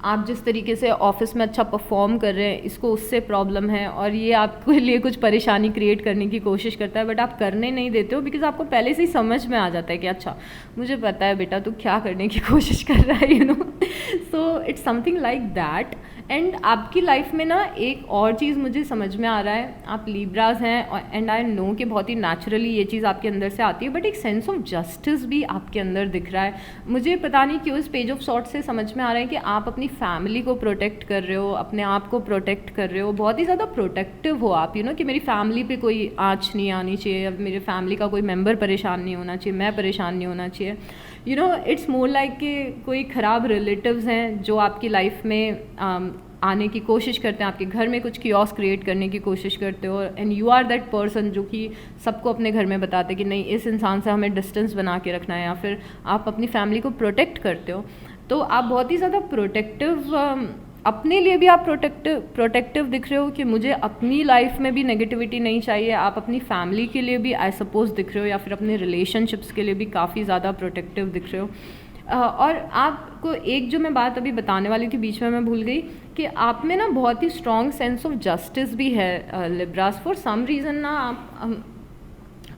आप जिस तरीके से ऑफिस में अच्छा परफॉर्म कर रहे हैं, इसको उससे प्रॉब्लम है, और ये आपके लिए कुछ परेशानी क्रिएट करने की कोशिश करता है, बट आप करने नहीं देते हो, बिकॉज आपको पहले से ही समझ में आ जाता है कि अच्छा मुझे पता है बेटा तू क्या करने की कोशिश कर रहा है, you know. So it's something like that. And आपकी लाइफ में ना एक और चीज़ मुझे समझ में आ रहा है, आप लीब्रास हैं, एंड आई नो कि बहुत ही नेचुरली ये चीज़ आपके अंदर से आती है, बट एक सेंस ऑफ जस्टिस भी आपके अंदर दिख रहा है। मुझे पता नहीं क्यों इस पेज ऑफ सॉर्ट से समझ में आ रहा है कि आप अपनी फैमिली को प्रोटेक्ट कर रहे हो, अपने आप को प्रोटेक्ट कर रहे हो, बहुत ही ज़्यादा प्रोटेक्टिव हो आप, यू नो, कि मेरी फैमिली पे कोई आँच नहीं आनी चाहिए, मेरे फैमिली का कोई मेम्बर परेशान नहीं होना चाहिए, मैं परेशान नहीं होना चाहिए, you know. It's more like कि कोई ख़राब रिलेटिव्स हैं जो आपकी लाइफ में आने की कोशिश करते हैं, आपके घर में कुछ कियोस क्रिएट करने की कोशिश करते हो, and you are that person जो कि सबको अपने घर में बताते हैं कि नहीं, इस इंसान से हमें डिस्टेंस बना के रखना है, या फिर आप अपनी फैमिली को प्रोटेक्ट करते हो। तो आप बहुत ही ज़्यादा प्रोटेक्टिव, अपने लिए भी आप प्रोटेक्टिव दिख रहे हो कि मुझे अपनी लाइफ में भी नेगेटिविटी नहीं चाहिए। आप अपनी फैमिली के लिए भी आई सपोज दिख रहे हो, या फिर अपने रिलेशनशिप्स के लिए भी काफ़ी ज़्यादा प्रोटेक्टिव दिख रहे हो। और आपको एक जो मैं बात अभी बताने वाली थी, बीच में मैं भूल गई, कि आप में ना बहुत ही स्ट्रॉन्ग सेंस ऑफ जस्टिस भी है लिब्रास। फॉर सम रीज़न ना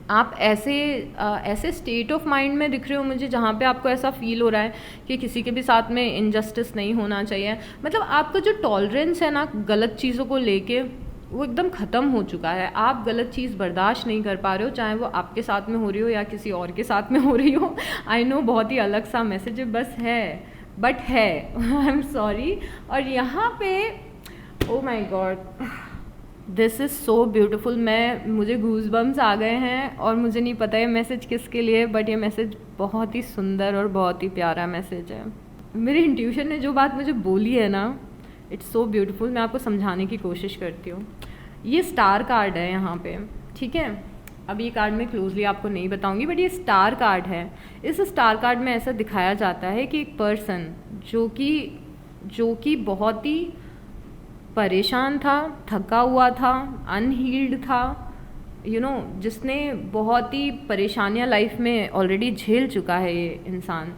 आप ऐसे स्टेट ऑफ माइंड में दिख रहे हो मुझे, जहाँ पे आपको ऐसा फील हो रहा है कि किसी के भी साथ में इनजस्टिस नहीं होना चाहिए। मतलब आपका जो टॉलरेंस है ना गलत चीज़ों को लेके, वो एकदम ख़त्म हो चुका है। आप गलत चीज़ बर्दाश्त नहीं कर पा रहे हो, चाहे वो आपके साथ में हो रही हो या किसी और के साथ में हो रही हो। आई नो बहुत ही अलग सा मैसेज है, बस है, बट है। I am sorry. और यहाँ पे oh my God, this is so beautiful. मुझे गूज बम्स आ गए हैं, और मुझे नहीं पता ये मैसेज किसके लिए, बट ये मैसेज बहुत ही सुंदर और बहुत ही प्यारा मैसेज है। मेरे इंट्यूशन ने जो बात मुझे बोली है ना, इट्स सो ब्यूटीफुल। मैं आपको समझाने की कोशिश करती हूँ। ये स्टार कार्ड है यहाँ पे, ठीक है। अब ये कार्ड मैं क्लोजली आपको नहीं बताऊँगी, बट ये स्टार कार्ड है। इस स्टार कार्ड में ऐसा दिखाया जाता है कि एक पर्सन जो कि बहुत ही परेशान था, थका हुआ था, अनहील्ड था, यू नो, जिसने बहुत ही परेशानियाँ लाइफ में ऑलरेडी झेल चुका है ये इंसान।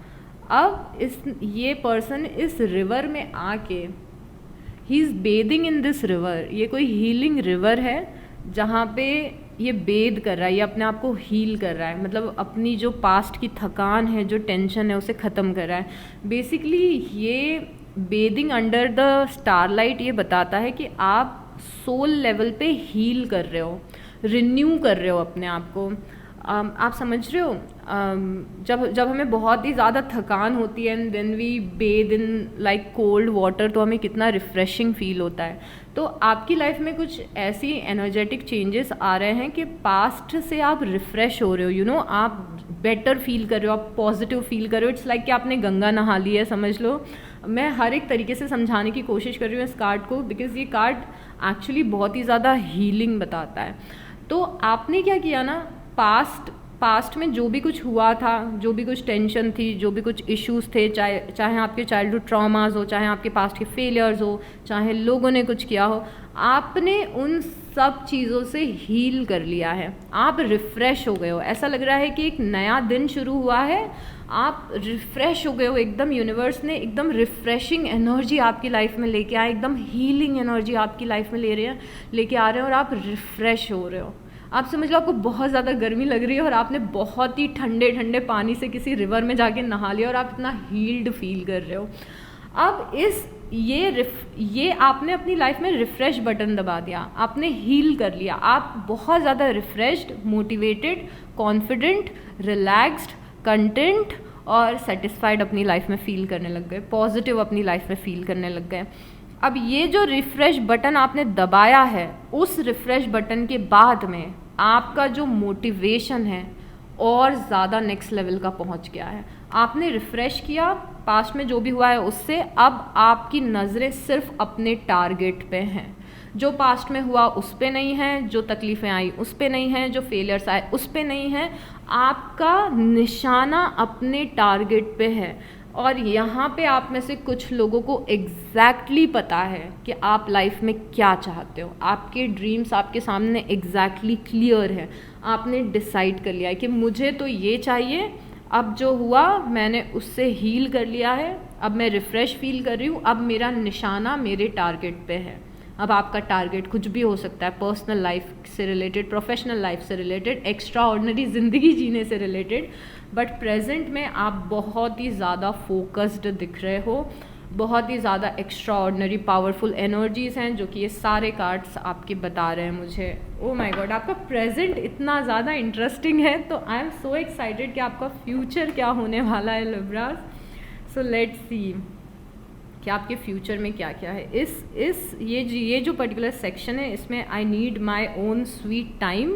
अब ये पर्सन इस रिवर में आके he is bathing in this river. ये कोई हीलिंग रिवर है जहाँ पे ये बेद कर रहा है, ये अपने आप को हील कर रहा है, मतलब अपनी जो पास्ट की थकान है, जो टेंशन है, उसे ख़त्म कर रहा है। बेसिकली ये बेदिंग अंडर द स्टारलाइट ये बताता है कि आप सोल लेवल पे हील कर रहे हो, रिन्यू कर रहे हो अपने आप को। आप समझ रहे हो, जब हमें बहुत ही ज़्यादा थकान होती है and then we bathe in like cold water, तो हमें कितना रिफ़्रेशिंग फील होता है। तो आपकी लाइफ में कुछ ऐसी एनर्जेटिक चेंजेस आ रहे हैं कि पास्ट से आप रिफ़्रेश हो रहे हो, यू नो, आप बेटर फील कर रहे हो, आप पॉजिटिव फील कर रहे हो। इट्स लाइक कि आपने गंगा नहा ली है, समझ लो। मैं हर एक तरीके से समझाने की कोशिश कर रही हूँ इस कार्ड को, बिकॉज ये कार्ड एक्चुअली बहुत ही ज़्यादा हीलिंग बताता है। तो आपने क्या किया ना, पास्ट में जो भी कुछ हुआ था, जो भी कुछ टेंशन थी, जो भी कुछ इश्यूज थे, चाहे आपके चाइल्डहुड ट्रॉमास हो, चाहे आपके पास्ट के फेलियर्स हो, चाहे लोगों ने कुछ किया हो, आपने उन सब चीज़ों से हील कर लिया है, आप रिफ़्रेश हो गए हो, ऐसा लग रहा है कि एक नया दिन शुरू हुआ है, आप रिफ़्रेश हो गए हो एकदम। यूनिवर्स ने एकदम रिफ़्रेशिंग एनर्जी आपकी लाइफ में लेके आए, एकदम हीलिंग एनर्जी आपकी लाइफ में लेके आ रहे हैं और आप रिफ़्रेश हो रहे हो। आप समझ लो आपको बहुत ज़्यादा गर्मी लग रही है और आपने बहुत ही ठंडे ठंडे पानी से किसी रिवर में जाके नहा लिया और आप इतना हील्ड फील कर रहे हो। अब ये आपने अपनी लाइफ में रिफ़्रेश बटन दबा दिया, आपने हील कर लिया, आप बहुत ज़्यादा रिफ़्रेश्ड, मोटिवेटेड, कॉन्फिडेंट, रिलैक्स्ड, कंटेंट और सेटिस्फाइड अपनी लाइफ में फ़ील करने लग गए, पॉजिटिव अपनी लाइफ में फ़ील करने लग गए। अब ये जो रिफ़्रेश बटन आपने दबाया है, उस रिफ़्रेश बटन के बाद में आपका जो मोटिवेशन है और ज़्यादा नेक्स्ट लेवल का पहुंच गया है। आपने रिफ़्रेश किया पास्ट में जो भी हुआ है उससे, अब आपकी नज़रें सिर्फ अपने टारगेट पे हैं। जो पास्ट में हुआ उस पे नहीं है, जो तकलीफ़ें आई उस पे नहीं है, जो फेलियर्स आए उस पे नहीं है, आपका निशाना अपने टारगेट पे है। और यहाँ पे आप में से कुछ लोगों को एग्जैक्टली पता है कि आप लाइफ में क्या चाहते हो, आपके ड्रीम्स आपके सामने एग्जैक्टली क्लियर है, आपने डिसाइड कर लिया है कि मुझे तो ये चाहिए। अब जो हुआ मैंने उससे हील कर लिया है, अब मैं रिफ़्रेश फील कर रही हूँ, अब मेरा निशाना मेरे टारगेट पे है। अब आपका टारगेट कुछ भी हो सकता है, पर्सनल लाइफ से रिलेटेड, प्रोफेशनल लाइफ से रिलेटेड, एक्स्ट्रा ऑर्डिनरी ज़िंदगी जीने से रिलेटेड, बट प्रेजेंट में आप बहुत ही ज़्यादा फोकस्ड दिख रहे हो, बहुत ही ज़्यादा एक्स्ट्रा ऑर्डिनरी पावरफुल एनर्जीज़ हैं जो कि ये सारे कार्ड्स आपके बता रहे हैं मुझे। ओ माय गॉड, आपका प्रेजेंट इतना ज़्यादा इंटरेस्टिंग है, तो आई एम सो एक्साइटेड कि आपका फ्यूचर क्या होने वाला है लिब्रास। सो लेट्स सी कि आपके फ्यूचर में क्या क्या है। ये जो पर्टिकुलर सेक्शन है, इसमें I need my own sweet time.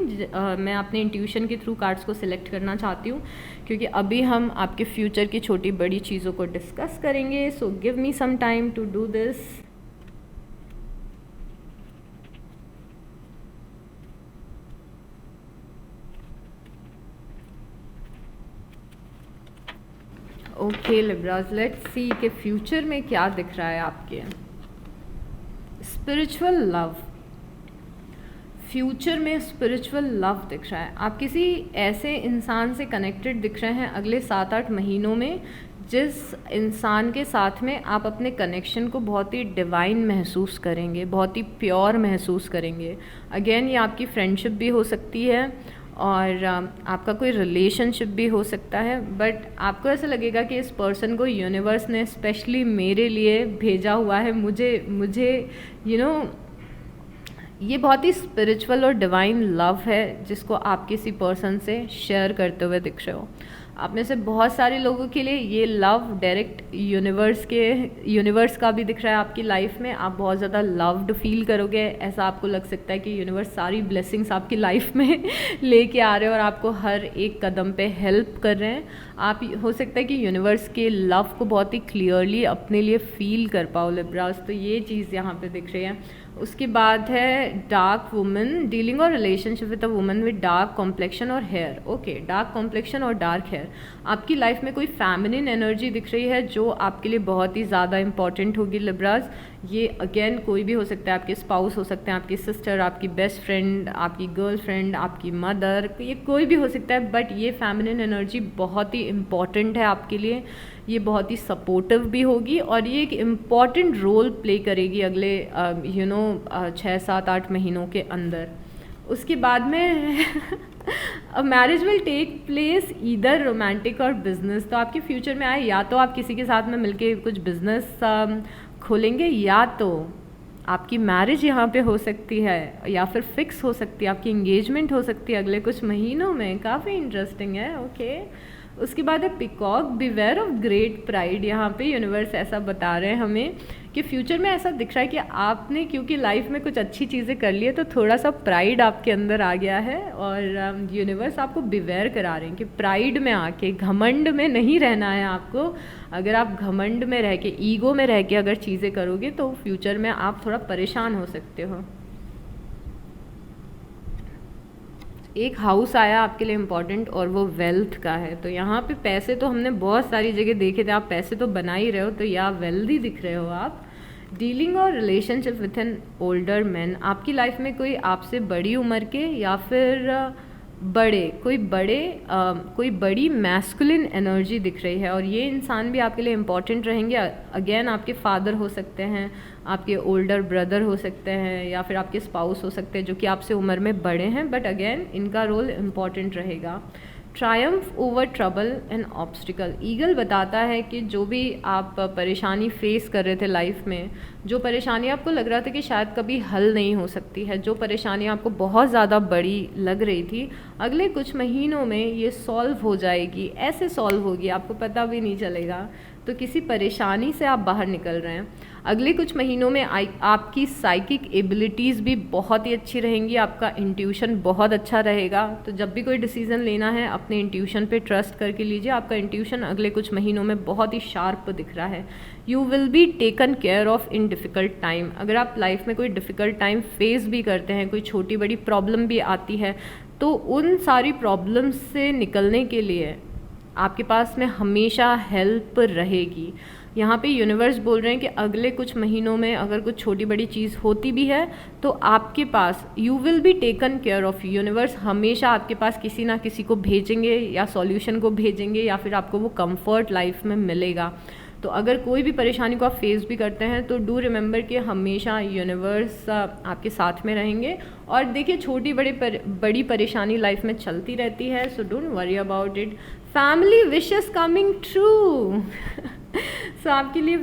मैं अपने इंट्यूशन के थ्रू कार्ड्स को सिलेक्ट करना चाहती हूँ, क्योंकि अभी हम आपके फ्यूचर की छोटी बड़ी चीज़ों को डिस्कस करेंगे। So give me some time to do this. Okay Libras, let's see कि फ्यूचर में क्या दिख रहा है आपके। स्पिरिचुअल लव, फ्यूचर में स्पिरिचुअल लव दिख रहा है। आप किसी ऐसे इंसान से कनेक्टेड दिख रहे हैं अगले 7-8 महीनों में, जिस इंसान के साथ में आप अपने कनेक्शन को बहुत ही डिवाइन महसूस करेंगे, बहुत ही प्योर महसूस करेंगे। अगेन ये आपकी फ्रेंडशिप भी हो सकती है और आपका कोई रिलेशनशिप भी हो सकता है, बट आपको ऐसा लगेगा कि इस पर्सन को यूनिवर्स ने स्पेशली मेरे लिए भेजा हुआ है। मुझे ये बहुत ही स्पिरिचुअल और डिवाइन लव है जिसको आप किसी पर्सन से शेयर करते हुए दिख रहे हो। आप में से बहुत सारे लोगों के लिए ये लव डायरेक्ट यूनिवर्स का भी दिख रहा है आपकी लाइफ में। आप बहुत ज़्यादा लव्ड फील करोगे, ऐसा आपको लग सकता है कि यूनिवर्स सारी ब्लेसिंग्स आपकी लाइफ में लेके आ रहे हैं और आपको हर एक कदम पे हेल्प कर रहे हैं। आप हो सकता है कि यूनिवर्स के लव को बहुत ही क्लियरली अपने लिए फील कर पाओ लिब्रास, तो ये चीज़ यहाँ पे दिख रही है। उसके बाद है डार्क वुमन, डीलिंग और relationship with a woman with dark complexion और हेयर। ओके, डार्क कॉम्प्लेक्शन और डार्क हेयर, आपकी लाइफ में कोई फैमिनिन एनर्जी दिख रही है जो आपके लिए बहुत ही ज़्यादा इंपॉर्टेंट होगी लिब्रास। ये अगेन कोई भी हो सकता है, आपके स्पाउस हो सकते हैं, आपकी सिस्टर, आपकी बेस्ट फ्रेंड, आपकी गर्लफ्रेंड, आपकी मदर, ये कोई भी हो सकता है, बट ये फैमिनिन एनर्जी बहुत ही इम्पॉर्टेंट है आपके लिए। ये बहुत ही सपोर्टिव भी होगी और ये एक इम्पॉर्टेंट रोल प्ले करेगी अगले 6-7-8 महीनों के अंदर। उसके बाद में marriage will take place either romantic और बिजनेस। तो आपके फ्यूचर में आए, या तो आप किसी के साथ में मिलके कुछ बिजनेस खोलेंगे, या तो आपकी मैरिज यहाँ पे हो सकती है, या फिर फिक्स हो सकती है, आपकी एंगेजमेंट हो सकती है अगले कुछ महीनों में। काफ़ी इंटरेस्टिंग है। ओके, उसके बाद है peacock, beware of great pride. यहाँ पे यूनिवर्स ऐसा बता रहे हैं हमें कि फ्यूचर में ऐसा दिख रहा है कि आपने क्योंकि लाइफ में कुछ अच्छी चीज़ें कर ली है, तो थोड़ा सा प्राइड आपके अंदर आ गया है और यूनिवर्स आपको बिवेयर करा रहे हैं कि प्राइड में आके, घमंड में नहीं रहना है आपको। अगर आप घमंड में रह के, ईगो में रह के अगर चीज़ें करोगे तो फ्यूचर में आप थोड़ा परेशान हो सकते हो। एक हाउस आया आपके लिए इम्पॉर्टेंट और वो वेल्थ का है। तो यहाँ पे पैसे तो हमने बहुत सारी जगह देखे थे, आप पैसे तो बना ही रहे हो, तो या वेल्दी दिख रहे हो आप, डीलिंग और relationship with an older man, आपकी लाइफ में कोई आपसे बड़ी उम्र के या फिर कोई बड़ी मैस्कुलिन एनर्जी दिख रही है, और ये इंसान भी आपके लिए इम्पॉर्टेंट रहेंगे। अगेन आपके फादर हो सकते हैं, आपके ओल्डर ब्रदर हो सकते हैं, या फिर आपके स्पाउस हो सकते हैं जो कि आपसे उम्र में बड़े हैं, बट अगेन इनका रोल इम्पॉर्टेंट रहेगा। Triumph over trouble and obstacle, eagle बताता है कि जो भी आप परेशानी फेस कर रहे थे लाइफ में, जो परेशानी आपको लग रहा था कि शायद कभी हल नहीं हो सकती है, जो परेशानी आपको बहुत ज़्यादा बड़ी लग रही थी, अगले कुछ महीनों में ये सॉल्व हो जाएगी। ऐसे सॉल्व होगी आपको पता भी नहीं चलेगा। तो किसी परेशानी से आप बाहर निकल रहे हैं। अगले कुछ महीनों में आपकी साइकिक एबिलिटीज़ भी बहुत ही अच्छी रहेंगी, आपका इंट्यूशन बहुत अच्छा रहेगा। तो जब भी कोई डिसीज़न लेना है अपने इंट्यूशन पे ट्रस्ट करके लीजिए। आपका इंट्यूशन अगले कुछ महीनों में बहुत ही शार्प दिख रहा है। You will be taken care of in difficult time, अगर आप लाइफ में कोई डिफ़िकल्ट टाइम फेस भी करते हैं, कोई छोटी बड़ी प्रॉब्लम भी आती है, तो उन सारी प्रॉब्लम्स से निकलने के लिए आपके पास में हमेशा हेल्प रहेगी। यहाँ पे यूनिवर्स बोल रहे हैं कि अगले कुछ महीनों में अगर कुछ छोटी बड़ी चीज़ होती भी है तो आपके पास you will be taken care of. Universe हमेशा आपके पास किसी ना किसी को भेजेंगे, या सॉल्यूशन को भेजेंगे, या फिर आपको वो कंफर्ट लाइफ में मिलेगा। तो अगर कोई भी परेशानी को आप फेस भी करते हैं तो डू रिमेंबर कि हमेशा यूनिवर्स आपके साथ में रहेंगे। और देखिए छोटी बड़ी परेशानी लाइफ में चलती रहती है, so don't worry about it. Family wishes coming true. So आपके लिए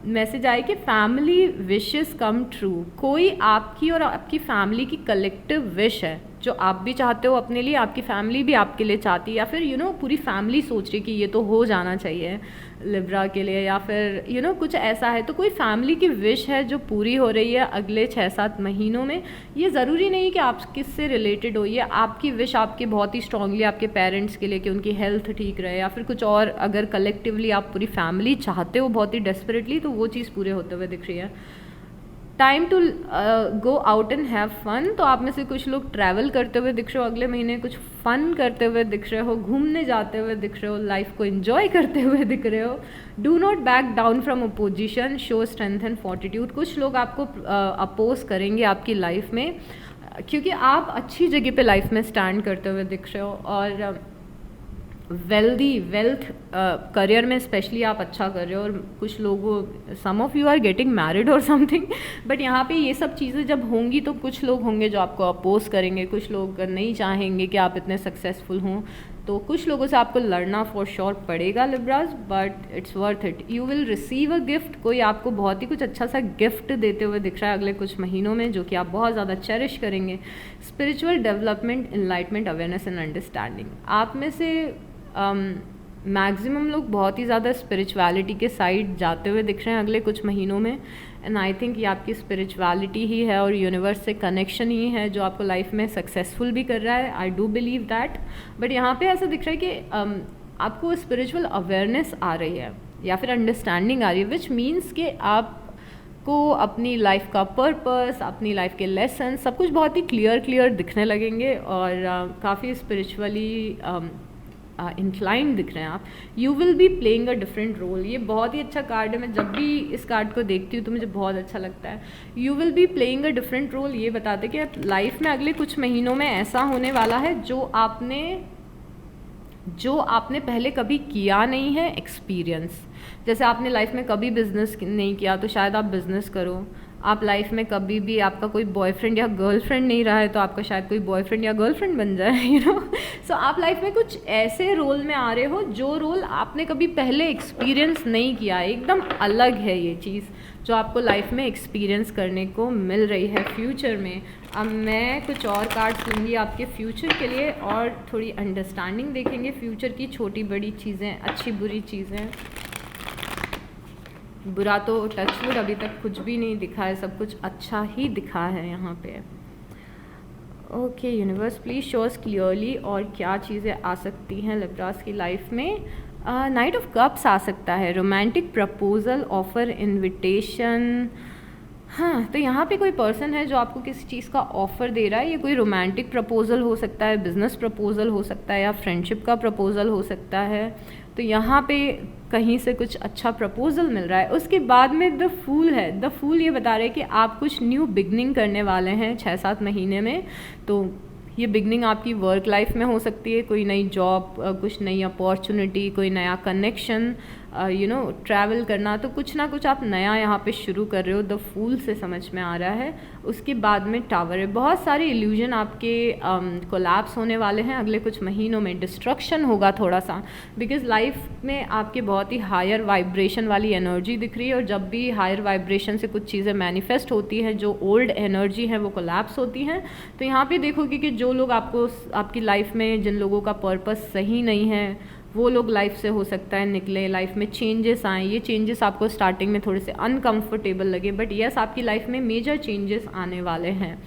मैसेज आए कि फैमिली विशेस कम ट्रू। कोई आपकी और आपकी फैमिली की कलेक्टिव विश है जो आप भी चाहते हो अपने लिए, आपकी फैमिली भी आपके लिए चाहती है, या फिर पूरी फैमिली सोच रही कि ये तो हो जाना चाहिए लिब्रा के लिए, या फिर कुछ ऐसा है। तो कोई फैमिली की विश है जो पूरी हो रही है अगले 6-7 महीनों में। ये ज़रूरी नहीं कि आप किससे रिलेटेड हो, ये आपकी विश आपकी बहुत ही स्ट्रांगली आपके पेरेंट्स के लिए कि उनकी हेल्थ ठीक रहे, या फिर कुछ और अगर कलेक्टिवली आप पूरी फैमिली चाहते हो बहुत ही डेस्परेटली, तो वो चीज़ पूरे होते हुए दिख रही है। Time to go out and have fun, तो आप में से कुछ लोग ट्रैवल करते हुए दिख रहे हो अगले महीने, कुछ फन करते हुए दिख रहे हो, घूमने जाते हुए दिख रहे हो, लाइफ को एंजॉय करते हुए दिख रहे हो। Do not back down from opposition, show strength and fortitude. कुछ लोग आपको अपोज करेंगे आपकी लाइफ में क्योंकि आप अच्छी जगह पे लाइफ में स्टैंड करते हुए दिख रहे हो, और वेल्थ करियर में स्पेशली आप अच्छा कर रहे हो। और कुछ लोगों some of you are getting married और समथिंग, बट यहाँ पे ये सब चीज़ें जब होंगी तो कुछ लोग होंगे जो आपको अपोज करेंगे, कुछ लोग नहीं चाहेंगे कि आप इतने सक्सेसफुल हों। तो कुछ लोगों से आपको लड़ना फॉर श्योर पड़ेगा Libras, but it's worth it. You will receive a gift, कोई आपको बहुत ही कुछ अच्छा सा गिफ्ट देते हुए दिख रहा है अगले कुछ महीनों में, जो कि आप बहुत ज़्यादा चेरिश करेंगे। Spiritual development, enlightenment, awareness and understanding. आप में से मैक्सिमम लोग बहुत ही ज़्यादा स्पिरिचुअलिटी के साइड जाते हुए दिख रहे हैं अगले कुछ महीनों में, एंड आई थिंक ये आपकी स्पिरिचुअलिटी ही है और यूनिवर्स से कनेक्शन ही है जो आपको लाइफ में सक्सेसफुल भी कर रहा है। I do believe that. But यहाँ पे ऐसा दिख रहा है कि आपको स्पिरिचुअल अवेयरनेस आ रही है या फिर अंडरस्टैंडिंग आ रही है, विच मीन्स कि आप को अपनी लाइफ का पर्पस, अपनी लाइफ के लेसन, सब कुछ बहुत ही क्लियर दिखने लगेंगे, और काफ़ी स्पिरिचुअली इंक्लाइंड दिख रहे हैं आप। You will be playing a different role, ये बहुत ही अच्छा कार्ड है। मैं जब भी इस कार्ड को देखती हूँ तो मुझे बहुत अच्छा लगता है। You will be playing a different role, ये बताते कि लाइफ में अगले कुछ महीनों में ऐसा होने वाला है जो आपने पहले कभी किया नहीं है एक्सपीरियंस। जैसे आपने लाइफ में कभी बिजनेस नहीं किया तो शायद आप बिजनेस करो। आप लाइफ में कभी भी आपका कोई बॉयफ्रेंड या गर्लफ्रेंड नहीं रहा है तो आपका शायद कोई बॉयफ्रेंड या गर्लफ्रेंड बन जाए, सो आप लाइफ में कुछ ऐसे रोल में आ रहे हो जो रोल आपने कभी पहले एक्सपीरियंस नहीं किया है। एकदम अलग है ये चीज़ जो आपको लाइफ में एक्सपीरियंस करने को मिल रही है फ्यूचर में। अब मैं कुछ और कार्ड्स लूँगी आपके फ्यूचर के लिए और थोड़ी अंडरस्टैंडिंग देखेंगे फ्यूचर की, छोटी बड़ी चीज़ें, अच्छी बुरी चीज़ें। बुरा तो टचवुड अभी तक कुछ भी नहीं दिखा है, सब कुछ अच्छा ही दिखा है यहाँ पे। Okay universe please show us clearly और क्या चीज़ें आ सकती हैं लिब्रास की लाइफ में। नाइट ऑफ कप्स आ सकता है, रोमांटिक प्रपोजल, ऑफर, इनविटेशन। हाँ, तो यहाँ पे कोई पर्सन है जो आपको किसी चीज़ का ऑफ़र दे रहा है। ये कोई रोमांटिक प्रपोजल हो सकता है, बिजनेस प्रपोजल हो सकता है, या फ्रेंडशिप का प्रपोजल हो सकता है। तो यहाँ पे कहीं से कुछ अच्छा प्रपोजल मिल रहा है। उसके बाद में द फूल है। द फूल ये बता रहे हैं कि आप कुछ न्यू बिगनिंग करने वाले हैं 6-7 महीने में। तो ये बिगनिंग आपकी वर्क लाइफ में हो सकती है, कोई नई जॉब, कुछ नई अपॉर्चुनिटी, कोई नया कनेक्शन, ट्रैवल करना, तो कुछ ना कुछ आप नया यहाँ पे शुरू कर रहे हो। द फूल से समझ में आ रहा है। उसके बाद में टावर है। बहुत सारे इल्यूजन आपके कोलैप्स होने वाले हैं अगले कुछ महीनों में। डिस्ट्रक्शन होगा थोड़ा सा, बिकॉज लाइफ में आपके बहुत ही हायर वाइब्रेशन वाली एनर्जी दिख रही है, और जब भी हायर वाइब्रेशन से कुछ चीज़ें मैनिफेस्ट होती हैं, जो ओल्ड एनर्जी है वो कोलैप्स होती हैं। तो यहाँ पे देखोगे कि जो लोग आपकी लाइफ में, जिन लोगों का पर्पस सही नहीं है, वो लोग लाइफ से हो सकता है निकले, लाइफ में चेंजेस आए। ये चेंजेस आपको स्टार्टिंग में थोड़े से अनकंफर्टेबल लगे, बट यस आपकी लाइफ में मेजर चेंजेस आने वाले हैं,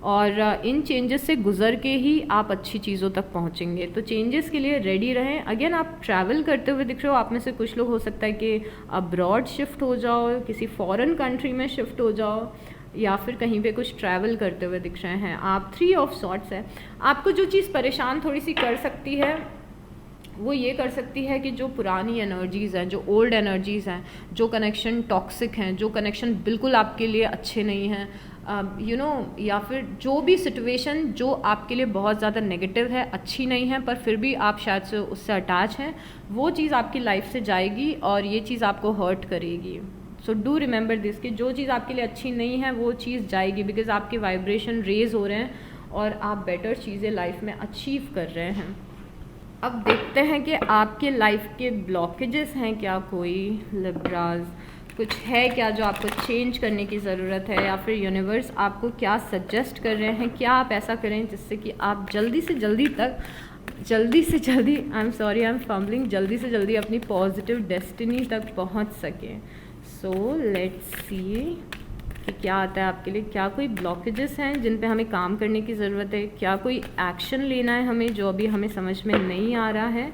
और इन चेंजेस से गुजर के ही आप अच्छी चीज़ों तक पहुंचेंगे। तो चेंजेस के लिए रेडी रहें। अगेन आप ट्रैवल करते हुए दिख रहे हो। आप में से कुछ लोग हो सकता है कि अब्रॉड शिफ्ट हो जाओ, किसी फॉरेन कंट्री में शिफ्ट हो जाओ, या फिर कहीं पे कुछ ट्रैवल करते हुए दिख रहे हैं आप। 3 ऑफ सॉर्ट्स है। आपको जो चीज़ परेशान थोड़ी सी कर सकती है वो ये कर सकती है कि जो पुरानी एनर्जीज़ हैं, जो ओल्ड एनर्जीज़ हैं, जो कनेक्शन टॉक्सिक हैं, जो कनेक्शन बिल्कुल आपके लिए अच्छे नहीं हैं, या फिर जो भी सिचुएशन जो आपके लिए बहुत ज़्यादा नेगेटिव है, अच्छी नहीं है, पर फिर भी आप शायद से उससे अटैच हैं, वो चीज़ आपकी लाइफ से जाएगी और ये चीज़ आपको हर्ट करेगी। सो डू रिमेंबर दिस कि जो चीज़ आपके लिए अच्छी नहीं है वो चीज़ जाएगी, बिकॉज आपके वाइब्रेशन रेज हो रहे हैं और आप बेटर चीज़ें लाइफ में अचीव कर रहे हैं। अब देखते हैं कि आपके लाइफ के ब्लॉकेजेस हैं क्या, कोई लिब्राज कुछ है क्या जो आपको चेंज करने की ज़रूरत है, या फिर यूनिवर्स आपको क्या सजेस्ट कर रहे हैं, क्या आप ऐसा करें जिससे कि आप जल्दी से जल्दी आई एम फम्बलिंग, जल्दी से जल्दी अपनी पॉजिटिव डेस्टिनी तक पहुंच सकें। सो लेट्स सी कि क्या आता है आपके लिए। क्या कोई ब्लॉकेजेस हैं जिन पे हमें काम करने की ज़रूरत है, क्या कोई एक्शन लेना है हमें जो अभी हमें समझ में नहीं आ रहा है,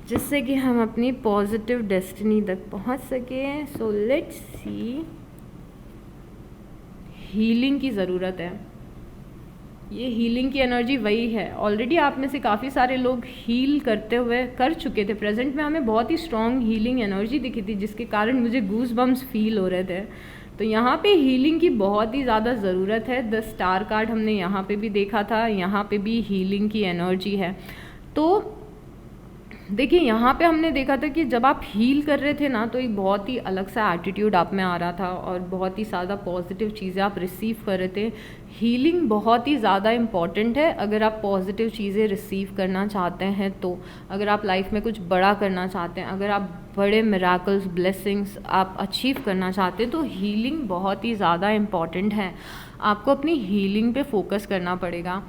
जिससे कि हम अपनी पॉजिटिव डेस्टिनी तक पहुंच सकें। सो लेट्स सी। हीलिंग की ज़रूरत है। ये हीलिंग की एनर्जी वही है। ऑलरेडी आप में से काफ़ी सारे लोग हील करते हुए कर चुके थे। प्रेजेंट में हमें बहुत ही स्ट्रॉन्ग हीलिंग एनर्जी दिखी थी, जिसके कारण मुझे गूज बम्स फील हो रहे थे। तो यहाँ पे हीलिंग की बहुत ही ज़्यादा ज़रूरत है। द स्टार कार्ड हमने यहाँ पे भी देखा था, यहाँ पे भी हीलिंग की एनर्जी है। तो देखिए यहाँ पे हमने देखा था कि जब आप हील कर रहे थे ना, तो एक बहुत ही अलग सा एटीट्यूड आप में आ रहा था और बहुत ही ज़्यादा पॉजिटिव चीज़ें आप रिसीव कर रहे थे। हीलिंग बहुत ही ज़्यादा इम्पॉर्टेंट है अगर आप पॉजिटिव चीज़ें रिसीव करना चाहते हैं। तो अगर आप लाइफ में कुछ बड़ा करना चाहते हैं, अगर आप बड़े मिराकल्स, ब्लेसिंग्स आप अचीव करना चाहते हैं, तो हीलिंग बहुत ही ज़्यादा इम्पॉर्टेंट है। आपको अपनी हीलिंग पे फोकस करना पड़ेगा।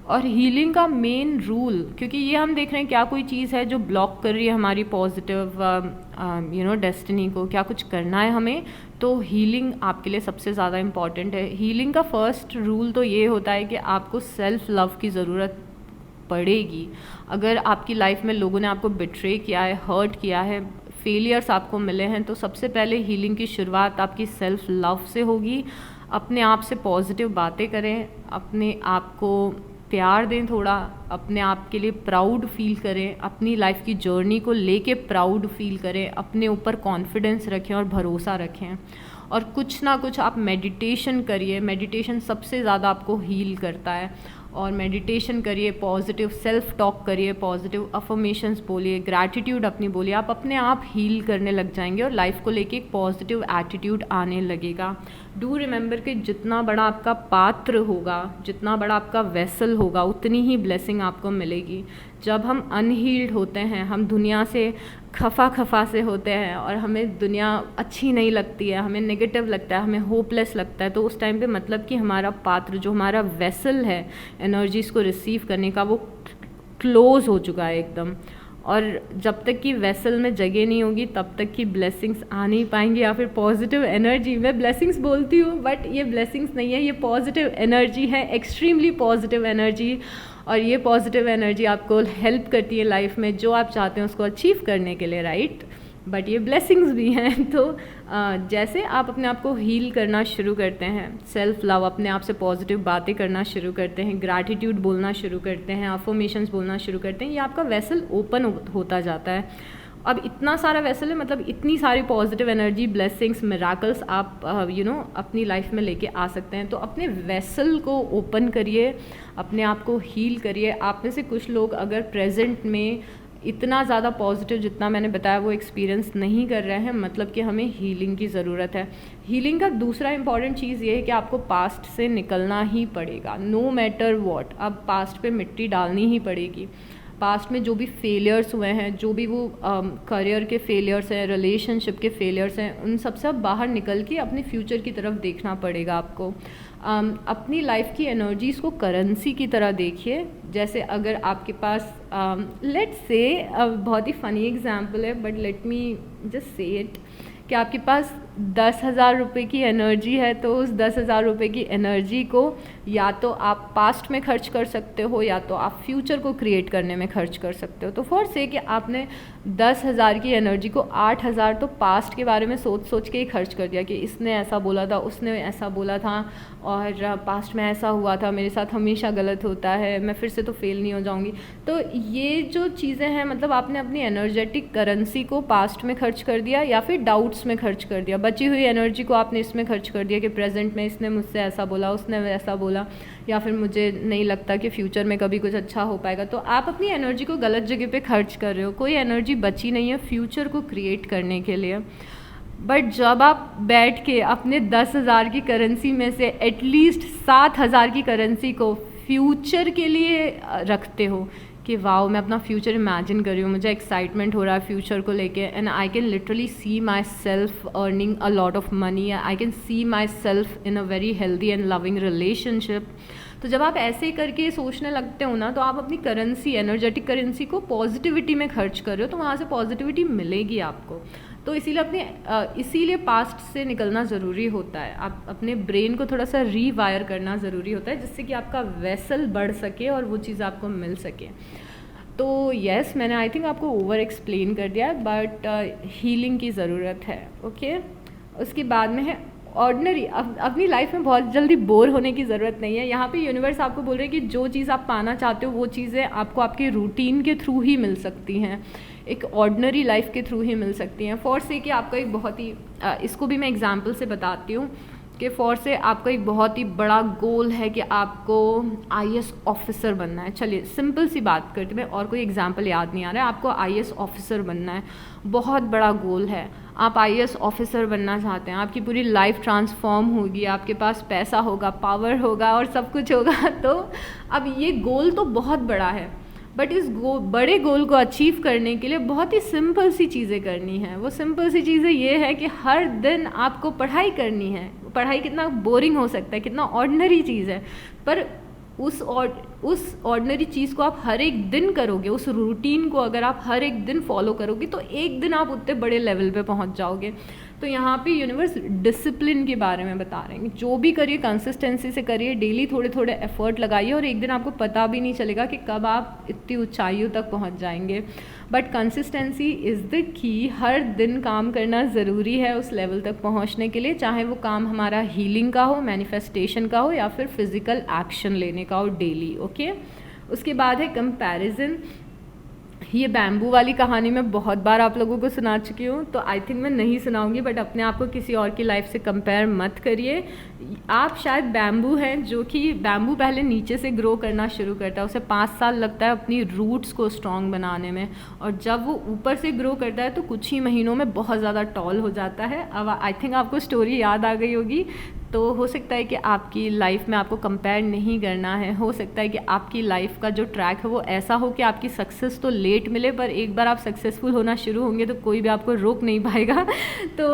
और हीलिंग का मेन रूल, क्योंकि ये हम देख रहे हैं क्या कोई चीज़ है जो ब्लॉक कर रही है हमारी पॉजिटिव डेस्टिनी को, क्या कुछ करना है हमें, तो हीलिंग आपके लिए सबसे ज़्यादा इम्पॉर्टेंट है। हीलिंग का फर्स्ट रूल तो ये होता है कि आपको सेल्फ लव की ज़रूरत पड़ेगी। अगर आपकी लाइफ में लोगों ने आपको बिट्रे किया है, हर्ट किया है, फेलियर्स आपको मिले हैं, तो सबसे पहले हीलिंग की शुरुआत आपकी सेल्फ लव से होगी। अपने आप से पॉजिटिव बातें करें, अपने आप को प्यार दें, थोड़ा अपने आप के लिए प्राउड फील करें, अपनी लाइफ की जर्नी को लेके प्राउड फील करें, अपने ऊपर कॉन्फिडेंस रखें और भरोसा रखें। और कुछ ना कुछ आप मेडिटेशन करिए। मेडिटेशन सबसे ज़्यादा आपको हील करता है। और मेडिटेशन करिए, पॉजिटिव सेल्फ टॉक करिए, पॉजिटिव अफर्मेशंस बोलिए, ग्रैटिट्यूड अपनी बोलिए। आप अपने आप हील करने लग जाएंगे और लाइफ को लेके एक पॉजिटिव एटीट्यूड आने लगेगा। डू रिमेंबर कि जितना बड़ा आपका पात्र होगा, जितना बड़ा आपका वेसल होगा, उतनी ही ब्लेसिंग आपको मिलेगी। जब हम अनहील्ड होते हैं, हम दुनिया से खफा से होते हैं और हमें दुनिया अच्छी नहीं लगती है, हमें नेगेटिव लगता है, हमें होपलेस लगता है, तो उस टाइम पे मतलब कि हमारा पात्र, जो हमारा वेसल है एनर्जीज़ को रिसीव करने का, वो क्लोज हो चुका है एकदम। और जब तक कि वेसल में जगह नहीं होगी तब तक की ब्लेसिंग्स आ नहीं पाएंगी। या फिर पॉजिटिव एनर्जी, मैं ब्लेसिंग्स बोलती हूँ बट ये ब्लेसिंग्स नहीं है, ये पॉजिटिव एनर्जी है, एक्सट्रीमली पॉजिटिव एनर्जी। और ये पॉजिटिव एनर्जी आपको हेल्प करती है लाइफ में जो आप चाहते हैं उसको अचीव करने के लिए, राइट। बट ये ब्लेसिंग्स भी हैं। तो जैसे आप अपने आप को हील करना शुरू करते हैं, सेल्फ लव, अपने आप से पॉजिटिव बातें करना शुरू करते हैं, ग्रैटिट्यूड बोलना शुरू करते हैं, अफर्मेशंस बोलना शुरू करते हैं, ये आपका वेसल ओपन होता जाता है। अब इतना सारा वेसल है, मतलब इतनी सारी पॉजिटिव एनर्जी, ब्लेसिंग्स, मिराकल्स आप अपनी लाइफ में लेके आ सकते हैं। तो अपने वेसल को ओपन करिए, अपने आप को हील करिए। आप में से कुछ लोग अगर प्रेजेंट में इतना ज़्यादा पॉजिटिव जितना मैंने बताया वो एक्सपीरियंस नहीं कर रहे हैं, मतलब कि हमें हीलिंग की ज़रूरत है। हीलिंग का दूसरा इंपॉर्टेंट चीज़ ये है कि आपको पास्ट से निकलना ही पड़ेगा, नो मैटर व्हाट। अब पास्ट पे मिट्टी डालनी ही पड़ेगी। पास्ट में जो भी फेलियर्स हुए हैं, जो भी वो करियर के फेलियर्स हैं, रिलेशनशिप के फेलियर्स हैं, उन सबसे बाहर निकल के अपने फ्यूचर की तरफ देखना पड़ेगा आपको। अपनी लाइफ की एनर्जीज़ को करेंसी की तरह देखिए। जैसे अगर आपके पास लेट्स से बहुत ही फ़नी एग्जांपल है, but let me just say it, कि आपके पास 10,000 रुपये की एनर्जी है, तो उस 10,000 रुपये की एनर्जी को या तो आप पास्ट में खर्च कर सकते हो या तो आप फ्यूचर को क्रिएट करने में खर्च कर सकते हो। तो फॉर से कि आपने 10,000 की एनर्जी को 8,000 तो पास्ट के बारे में सोच सोच के ही खर्च कर दिया कि इसने ऐसा बोला था, उसने ऐसा बोला था, और पास्ट में ऐसा हुआ था, मेरे साथ हमेशा गलत होता है, मैं फिर से तो फेल नहीं हो जाऊंगी। तो ये जो चीज़ें हैं, मतलब आपने अपनी एनर्जेटिक करेंसी को पास्ट में खर्च कर दिया या फिर डाउट्स में खर्च कर दिया। बची हुई एनर्जी को आपने इसमें खर्च कर दिया कि प्रेजेंट में इसने मुझसे ऐसा बोला, उसने वैसा बोला, या फिर मुझे नहीं लगता कि फ्यूचर में कभी कुछ अच्छा हो पाएगा। तो आप अपनी एनर्जी को गलत जगह पे खर्च कर रहे हो। कोई एनर्जी बची नहीं है फ्यूचर को क्रिएट करने के लिए। बट जब आप बैठ के अपने 10,000 की करेंसी में से एटलीस्ट 7,000 की करेंसी को फ्यूचर के लिए रखते हो कि वाओ मैं अपना फ्यूचर इमेजिन कर रही हूँ, मुझे एक्साइटमेंट हो रहा है फ्यूचर को लेके, and I can literally see my self earning a lot of money, I can see my self in a very healthy and loving relationship. तो जब आप ऐसे करके सोचने लगते हो ना, तो आप अपनी करेंसी, एनर्जेटिक करेंसी को पॉजिटिविटी में खर्च कर रहे हो, तो वहाँ से पॉजिटिविटी मिलेगी आपको। तो इसीलिए पास्ट से निकलना ज़रूरी होता है। आप अपने ब्रेन को थोड़ा सा रीवायर करना ज़रूरी होता है, जिससे कि आपका वेसल बढ़ सके और वो चीज़ आपको मिल सके। तो यस, मैंने आई थिंक आपको ओवर एक्सप्लेन कर दिया, बट हीलिंग की ज़रूरत है। ओके, उसके बाद में है ऑर्डिनरी। अपनी लाइफ में बहुत जल्दी बोर होने की ज़रूरत नहीं है। यहाँ पे यूनिवर्स आपको बोल रहे हैं कि जो चीज़ आप पाना चाहते हो वो चीज़ें आपको आपके रूटीन के थ्रू ही मिल सकती हैं, एक ऑर्डिनरी लाइफ के थ्रू ही मिल सकती हैं। फॉर से कि आपका एक बहुत ही इसको भी मैं एग्जांपल से बताती हूँ कि फॉर से आपका एक बहुत ही बड़ा गोल है कि आपको IAS ऑफिसर बनना है। चलिए सिंपल सी बात करते हैं, और कोई एग्जांपल याद नहीं आ रहा है। आपको IAS ऑफिसर बनना है, बहुत बड़ा गोल है, आप IAS ऑफिसर बनना चाहते हैं, आपकी पूरी लाइफ ट्रांसफॉर्म होगी, आपके पास पैसा होगा, पावर होगा और सब कुछ होगा। तो अब ये गोल तो बहुत बड़ा है, बट इस बड़े गोल को अचीव करने के लिए बहुत ही सिंपल सी चीज़ें करनी है। वो सिंपल सी चीज़ें ये है कि हर दिन आपको पढ़ाई करनी है। पढ़ाई कितना बोरिंग हो सकता है, कितना ऑर्डिनरी चीज़ है, पर उस ऑर्डिनरी चीज़ को आप हर एक दिन करोगे, उस रूटीन को अगर आप हर एक दिन फॉलो करोगे, तो एक दिन आप उतने बड़े लेवल पे पहुंच जाओगे। तो यहाँ पे यूनिवर्स डिसिप्लिन के बारे में बता रहे हैं, जो भी करिए कंसिस्टेंसी से करिए, डेली थोड़े थोड़े एफर्ट लगाइए, और एक दिन आपको पता भी नहीं चलेगा कि कब आप इतनी ऊंचाइयों तक पहुँच जाएंगे। But consistency is the key. हर दिन काम करना ज़रूरी है उस लेवल तक पहुँचने के लिए, चाहे वो काम हमारा हीलिंग का हो, मैनिफेस्टेशन का हो, या फिर फिजिकल एक्शन लेने का हो डेली। ओके, उसके बाद है कंपैरिजन। ये बैम्बू वाली कहानी मैं बहुत बार आप लोगों को सुना चुकी हूँ, तो आई थिंक मैं नहीं सुनाऊंगी, बट अपने आप को किसी और की लाइफ से कंपेयर मत करिए। आप शायद बैम्बू हैं, जो कि बैम्बू पहले नीचे से ग्रो करना शुरू करता है, उसे 5 साल लगता है अपनी रूट्स को स्ट्रॉन्ग बनाने में, और जब वो ऊपर से ग्रो करता है तो कुछ ही महीनों में बहुत ज़्यादा टॉल हो जाता है। अब आई थिंक आपको स्टोरी याद आ गई होगी। तो हो सकता है कि आपकी लाइफ में आपको कंपेयर नहीं करना है, हो सकता है कि आपकी लाइफ का जो ट्रैक है वो ऐसा हो कि आपकी सक्सेस तो लेट मिले, पर एक बार आप सक्सेसफुल होना शुरू होंगे तो कोई भी आपको रोक नहीं पाएगा। तो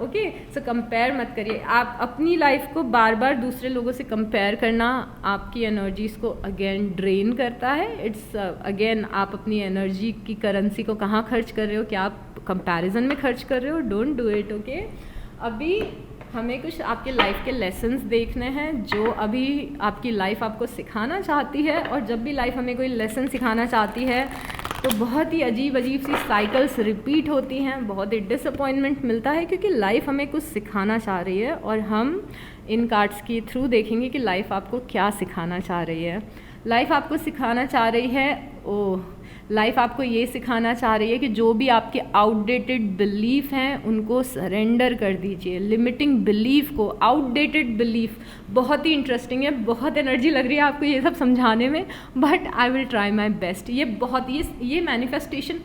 ओके, सो कंपेयर मत करिए। आप अपनी लाइफ को बार बार दूसरे लोगों से कंपेयर करना आपकी एनर्जीज़ को अगेन ड्रेन करता है। इट्स अगेन आप अपनी एनर्जी की करेंसी को कहाँ खर्च कर रहे हो, क्या आप कंपैरिजन में खर्च कर रहे हो? Don't do it. ओके, अभी हमें कुछ आपके लाइफ के लेसन्स देखने हैं जो अभी आपकी लाइफ आपको सिखाना चाहती है। और जब भी लाइफ हमें कोई लेसन सिखाना चाहती है तो बहुत ही अजीब अजीब सी साइकिल्स रिपीट होती हैं, बहुत ही डिसअपॉइंटमेंट मिलता है, क्योंकि लाइफ हमें कुछ सिखाना चाह रही है, और हम इन कार्ड्स के थ्रू देखेंगे कि लाइफ आपको क्या सिखाना चाह रही है। लाइफ आपको सिखाना चाह रही है, ओह लाइफ आपको ये सिखाना चाह रही है कि जो भी आपके आउटडेटेड बिलीफ हैं उनको सरेंडर कर दीजिए, लिमिटिंग बिलीफ को। आउटडेटेड बिलीफ बहुत ही इंटरेस्टिंग है, बहुत एनर्जी लग रही है आपको ये सब समझाने में, but I will try my best. ये मैनिफेस्टेशन,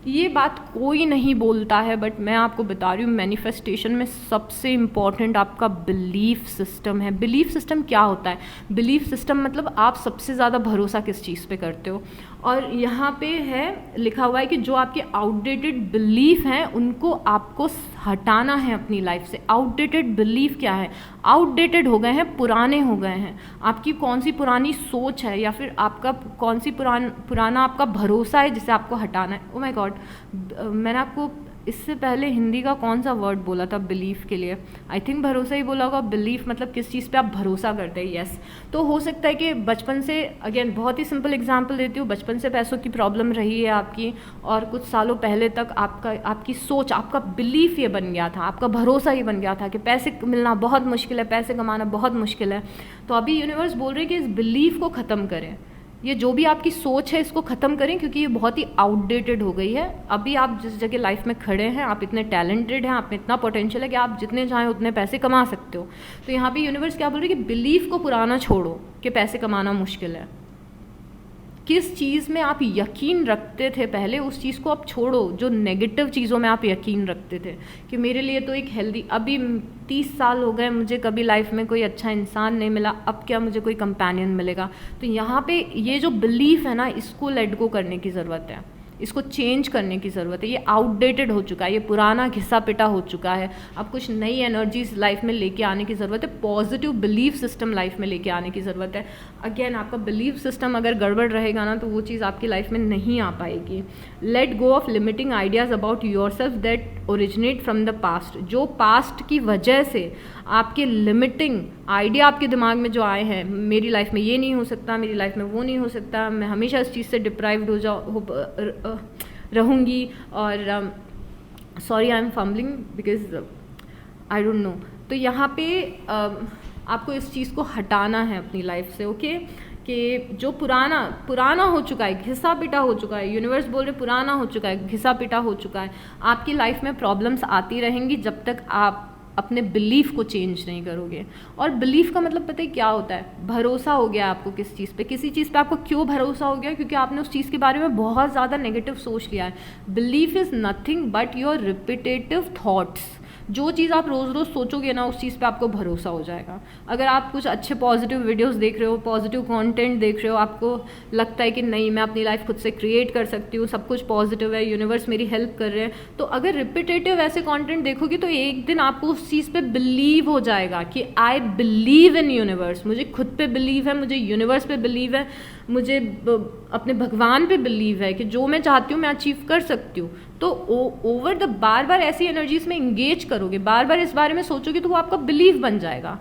ये बात कोई नहीं बोलता है, बट मैं आपको बता रही हूँ मैनिफेस्टेशन में सबसे इम्पॉर्टेंट आपका बिलीफ सिस्टम है। बिलीफ सिस्टम क्या होता है? बिलीफ सिस्टम मतलब आप सबसे ज़्यादा भरोसा किस चीज़ पे करते हो। और यहाँ पे है लिखा हुआ है कि जो आपके आउटडेटेड बिलीफ हैं उनको आपको हटाना है अपनी लाइफ से। आउटडेटेड बिलीफ क्या है? आउटडेटेड हो गए हैं, पुराने हो गए हैं। आपकी कौन सी पुरानी सोच है या फिर आपका कौन सी पुराना आपका भरोसा है जिसे आपको हटाना है। ओ माय गॉड, मैंने आपको इससे पहले हिंदी का कौन सा वर्ड बोला था बिलीफ के लिए? आई थिंक भरोसा ही बोला होगा। बिलीफ मतलब किस चीज़ पे आप भरोसा करते हैं। यस, तो हो सकता है कि बचपन से, अगेन बहुत ही सिंपल एग्जांपल देती हूँ, बचपन से पैसों की प्रॉब्लम रही है आपकी और कुछ सालों पहले तक आपकी सोच, आपका बिलीफ ये बन गया था, आपका भरोसा ये बन गया था कि पैसे मिलना बहुत मुश्किल है, पैसे कमाना बहुत मुश्किल है। तो अभी यूनिवर्स बोल रहे हैं कि इस बिलीफ को ख़त्म करें। ये जो भी आपकी सोच है इसको ख़त्म करें, क्योंकि ये बहुत ही आउटडेटेड हो गई है। अभी आप जिस जगह लाइफ में खड़े हैं, आप इतने टैलेंटेड हैं, आप में इतना पोटेंशियल है कि आप जितने चाहें उतने पैसे कमा सकते हो। तो यहाँ पे यूनिवर्स क्या बोल रही है कि बिलीफ को पुराना छोड़ो कि पैसे कमाना मुश्किल है। किस चीज़ में आप यकीन रखते थे पहले, उस चीज़ को आप छोड़ो। जो नेगेटिव चीज़ों में आप यकीन रखते थे कि मेरे लिए तो एक हेल्दी, अभी 30 साल हो गए मुझे कभी लाइफ में कोई अच्छा इंसान नहीं मिला, अब क्या मुझे कोई कंपेनियन मिलेगा। तो यहाँ पे ये जो बिलीफ है ना, इसको लेट गो करने की ज़रूरत है, इसको चेंज करने की ज़रूरत है। ये आउटडेटेड हो चुका है, ये पुराना घिसा पिटा हो चुका है। अब कुछ नई एनर्जीज लाइफ में लेके आने की ज़रूरत है, पॉजिटिव बिलीफ सिस्टम लाइफ में लेके आने की ज़रूरत है। अगेन आपका बिलीफ सिस्टम अगर गड़बड़ रहेगा ना तो वो चीज़ आपकी लाइफ में नहीं आ पाएगी। Let go of limiting ideas about your self that originate from the past. जो पास्ट की वजह से आपके लिमिटिंग आइडिया आपके दिमाग में जो आए हैं, मेरी लाइफ में ये नहीं हो सकता, मेरी लाइफ में वो नहीं हो सकता, मैं हमेशा इस चीज़ से डिप्राइव्ड रहूँगी, और sorry I am fumbling because I don't know. तो यहाँ पे आपको इस चीज़ को हटाना है अपनी लाइफ से, ओके? कि जो पुराना हो चुका है, घिसा पिटा हो चुका है, यूनिवर्स बोल रहे पुराना हो चुका है, घिसा पिटा हो चुका है। आपकी लाइफ में प्रॉब्लम्स आती रहेंगी जब तक आप अपने बिलीफ को चेंज नहीं करोगे। और बिलीफ का मतलब पता है क्या होता है? भरोसा हो गया आपको किस चीज़ पे, किसी चीज़ पे आपको क्यों भरोसा हो गया? क्योंकि आपने उस चीज़ के बारे में बहुत ज़्यादा नेगेटिव सोच लिया है। Belief is nothing but your repetitive thoughts. जो चीज़ आप रोज़ रोज़ सोचोगे ना, उस चीज़ पे आपको भरोसा हो जाएगा। अगर आप कुछ अच्छे पॉजिटिव वीडियोस देख रहे हो, पॉजिटिव कंटेंट देख रहे हो, आपको लगता है कि नहीं मैं अपनी लाइफ खुद से क्रिएट कर सकती हूँ, सब कुछ पॉजिटिव है, यूनिवर्स मेरी हेल्प कर रहे हैं, तो अगर रिपीटेटिव ऐसे कंटेंट देखोगे तो एक दिन आपको उस चीज़ पे बिलीव हो जाएगा कि आई बिलीव इन यूनिवर्स। मुझे खुद पे बिलीव है, मुझे यूनिवर्स पे बिलीव है, मुझे अपने भगवान पे बिलीव है कि जो मैं चाहती हूँ मैं अचीव कर सकती हूँ। तो ओवर द बार बार ऐसी एनर्जीज में इंगेज करोगे, बार बार इस बारे में सोचोगे तो वो आपका बिलीव बन जाएगा।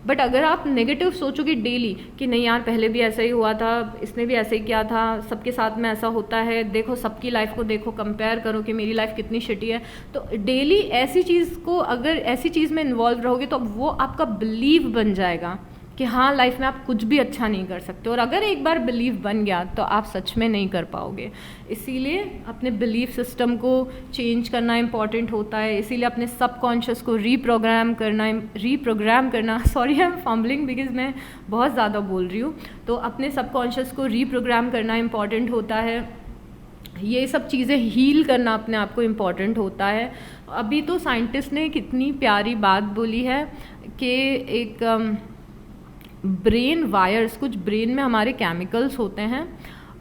बट अगर आप नेगेटिव सोचोगे डेली कि नहीं यार पहले भी ऐसा ही हुआ था, इसने भी ऐसे ही किया था, सबके साथ में ऐसा होता है, देखो सबकी लाइफ को देखो, कंपेयर करो कि मेरी लाइफ कितनी शिटी है, तो डेली ऐसी चीज़ को, अगर ऐसी चीज़ में इन्वॉल्व रहोगे तो वो आपका बिलीव बन जाएगा कि हाँ लाइफ में आप कुछ भी अच्छा नहीं कर सकते। और अगर एक बार बिलीव बन गया तो आप सच में नहीं कर पाओगे। इसीलिए अपने बिलीफ सिस्टम को चेंज करना इम्पॉर्टेंट होता है। इसीलिए अपने सबकॉन्शियस को रीप्रोग्राम करना sorry I am fumbling because मैं बहुत ज़्यादा बोल रही हूँ। तो अपने सबकॉन्शियस को रीप्रोग्राम करना इम्पॉर्टेंट होता है। ये सब चीज़ें हील करना अपने आप को इम्पॉर्टेंट होता है। अभी तो साइंटिस्ट ने कितनी प्यारी बात बोली है कि एक ब्रेन वायर्स, कुछ ब्रेन में हमारे केमिकल्स होते हैं,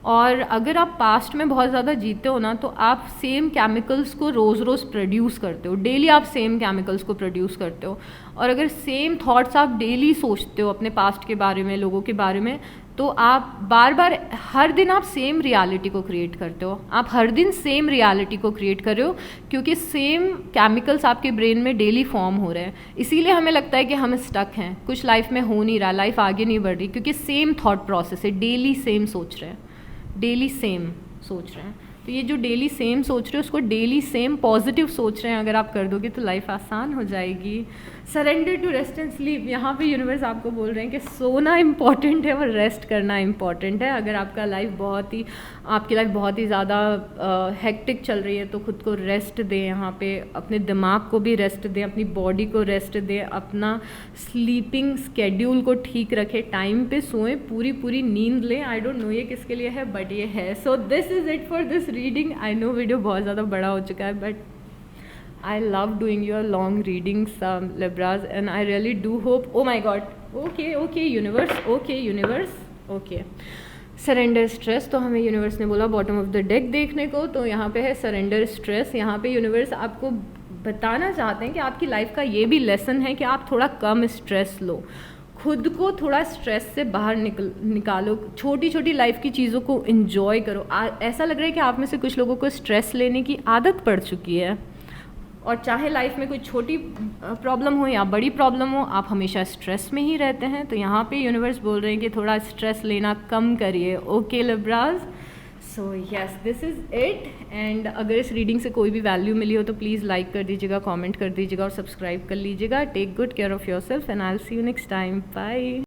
और अगर आप पास्ट में बहुत ज़्यादा जीते हो ना तो आप सेम केमिकल्स को रोज़ रोज़ प्रोड्यूस करते हो, डेली आप सेम केमिकल्स को प्रोड्यूस करते हो। और अगर सेम थॉट्स आप डेली सोचते हो अपने पास्ट के बारे में, लोगों के बारे में, तो आप बार बार हर दिन आप सेम रियलिटी को क्रिएट करते हो। आप हर दिन सेम रियलिटी को क्रिएट कर रहे हो क्योंकि सेम केमिकल्स आपके ब्रेन में डेली फॉर्म हो रहे हैं। इसीलिए हमें लगता है कि हम स्टक हैं, कुछ लाइफ में हो नहीं रहा, लाइफ आगे नहीं बढ़ रही, क्योंकि सेम थॉट प्रोसेस है, डेली सेम सोच रहे हैं, डेली सेम सोच रहे हैं। तो ये जो डेली सेम सोच रहे हो उसको डेली सेम पॉजिटिव सोच रहे हैं अगर आप कर दोगे तो लाइफ आसान हो जाएगी। Surrender to rest and sleep. यहाँ पे यूनिवर्स आपको बोल रहे हैं कि सोना इम्पॉर्टेंट है और रेस्ट करना इम्पॉर्टेंट है। अगर आपकी लाइफ बहुत ही ज़्यादा हेक्टिक चल रही है तो खुद को रेस्ट दें, यहाँ पे अपने दिमाग को भी रेस्ट दें, अपनी बॉडी को रेस्ट दें, अपना स्लीपिंग स्केड्यूल को ठीक रखें, टाइम पे सोएं, पूरी नींद लें। आई डोंट नो ये किसके लिए है बट ये है। So this is it for this reading. I know video बहुत ज़्यादा बड़ा हो चुका है but I love doing your long readings, Libras, and I really do hope. Oh my God. Okay, universe. Okay. Surrender stress, तो हमें universe ने बोला बॉटम ऑफ द डेक देखने को, तो यहाँ पे है सरेंडर स्ट्रेस। यहाँ पे यूनिवर्स आपको बताना चाहते हैं कि आपकी लाइफ का ये भी लेसन है कि आप थोड़ा कम स्ट्रेस लो, खुद को थोड़ा स्ट्रेस से बाहर निकालो, छोटी छोटी लाइफ की चीज़ों को इन्जॉय करो। ऐसा लग रहा है कि आप में से कुछ लोगों को स्ट्रेस लेने की आदत पड़ चुकी है, और चाहे लाइफ में कोई छोटी प्रॉब्लम हो या बड़ी प्रॉब्लम हो, आप हमेशा स्ट्रेस में ही रहते हैं। तो यहाँ पे यूनिवर्स बोल रहे हैं कि थोड़ा स्ट्रेस लेना कम करिए। Okay लिब्राज, so yes this is it. And अगर इस रीडिंग से कोई भी वैल्यू मिली हो तो प्लीज़ लाइक कर दीजिएगा, कमेंट कर दीजिएगा और सब्सक्राइब कर लीजिएगा। Take good care of yourself and I will see you next time. Bye.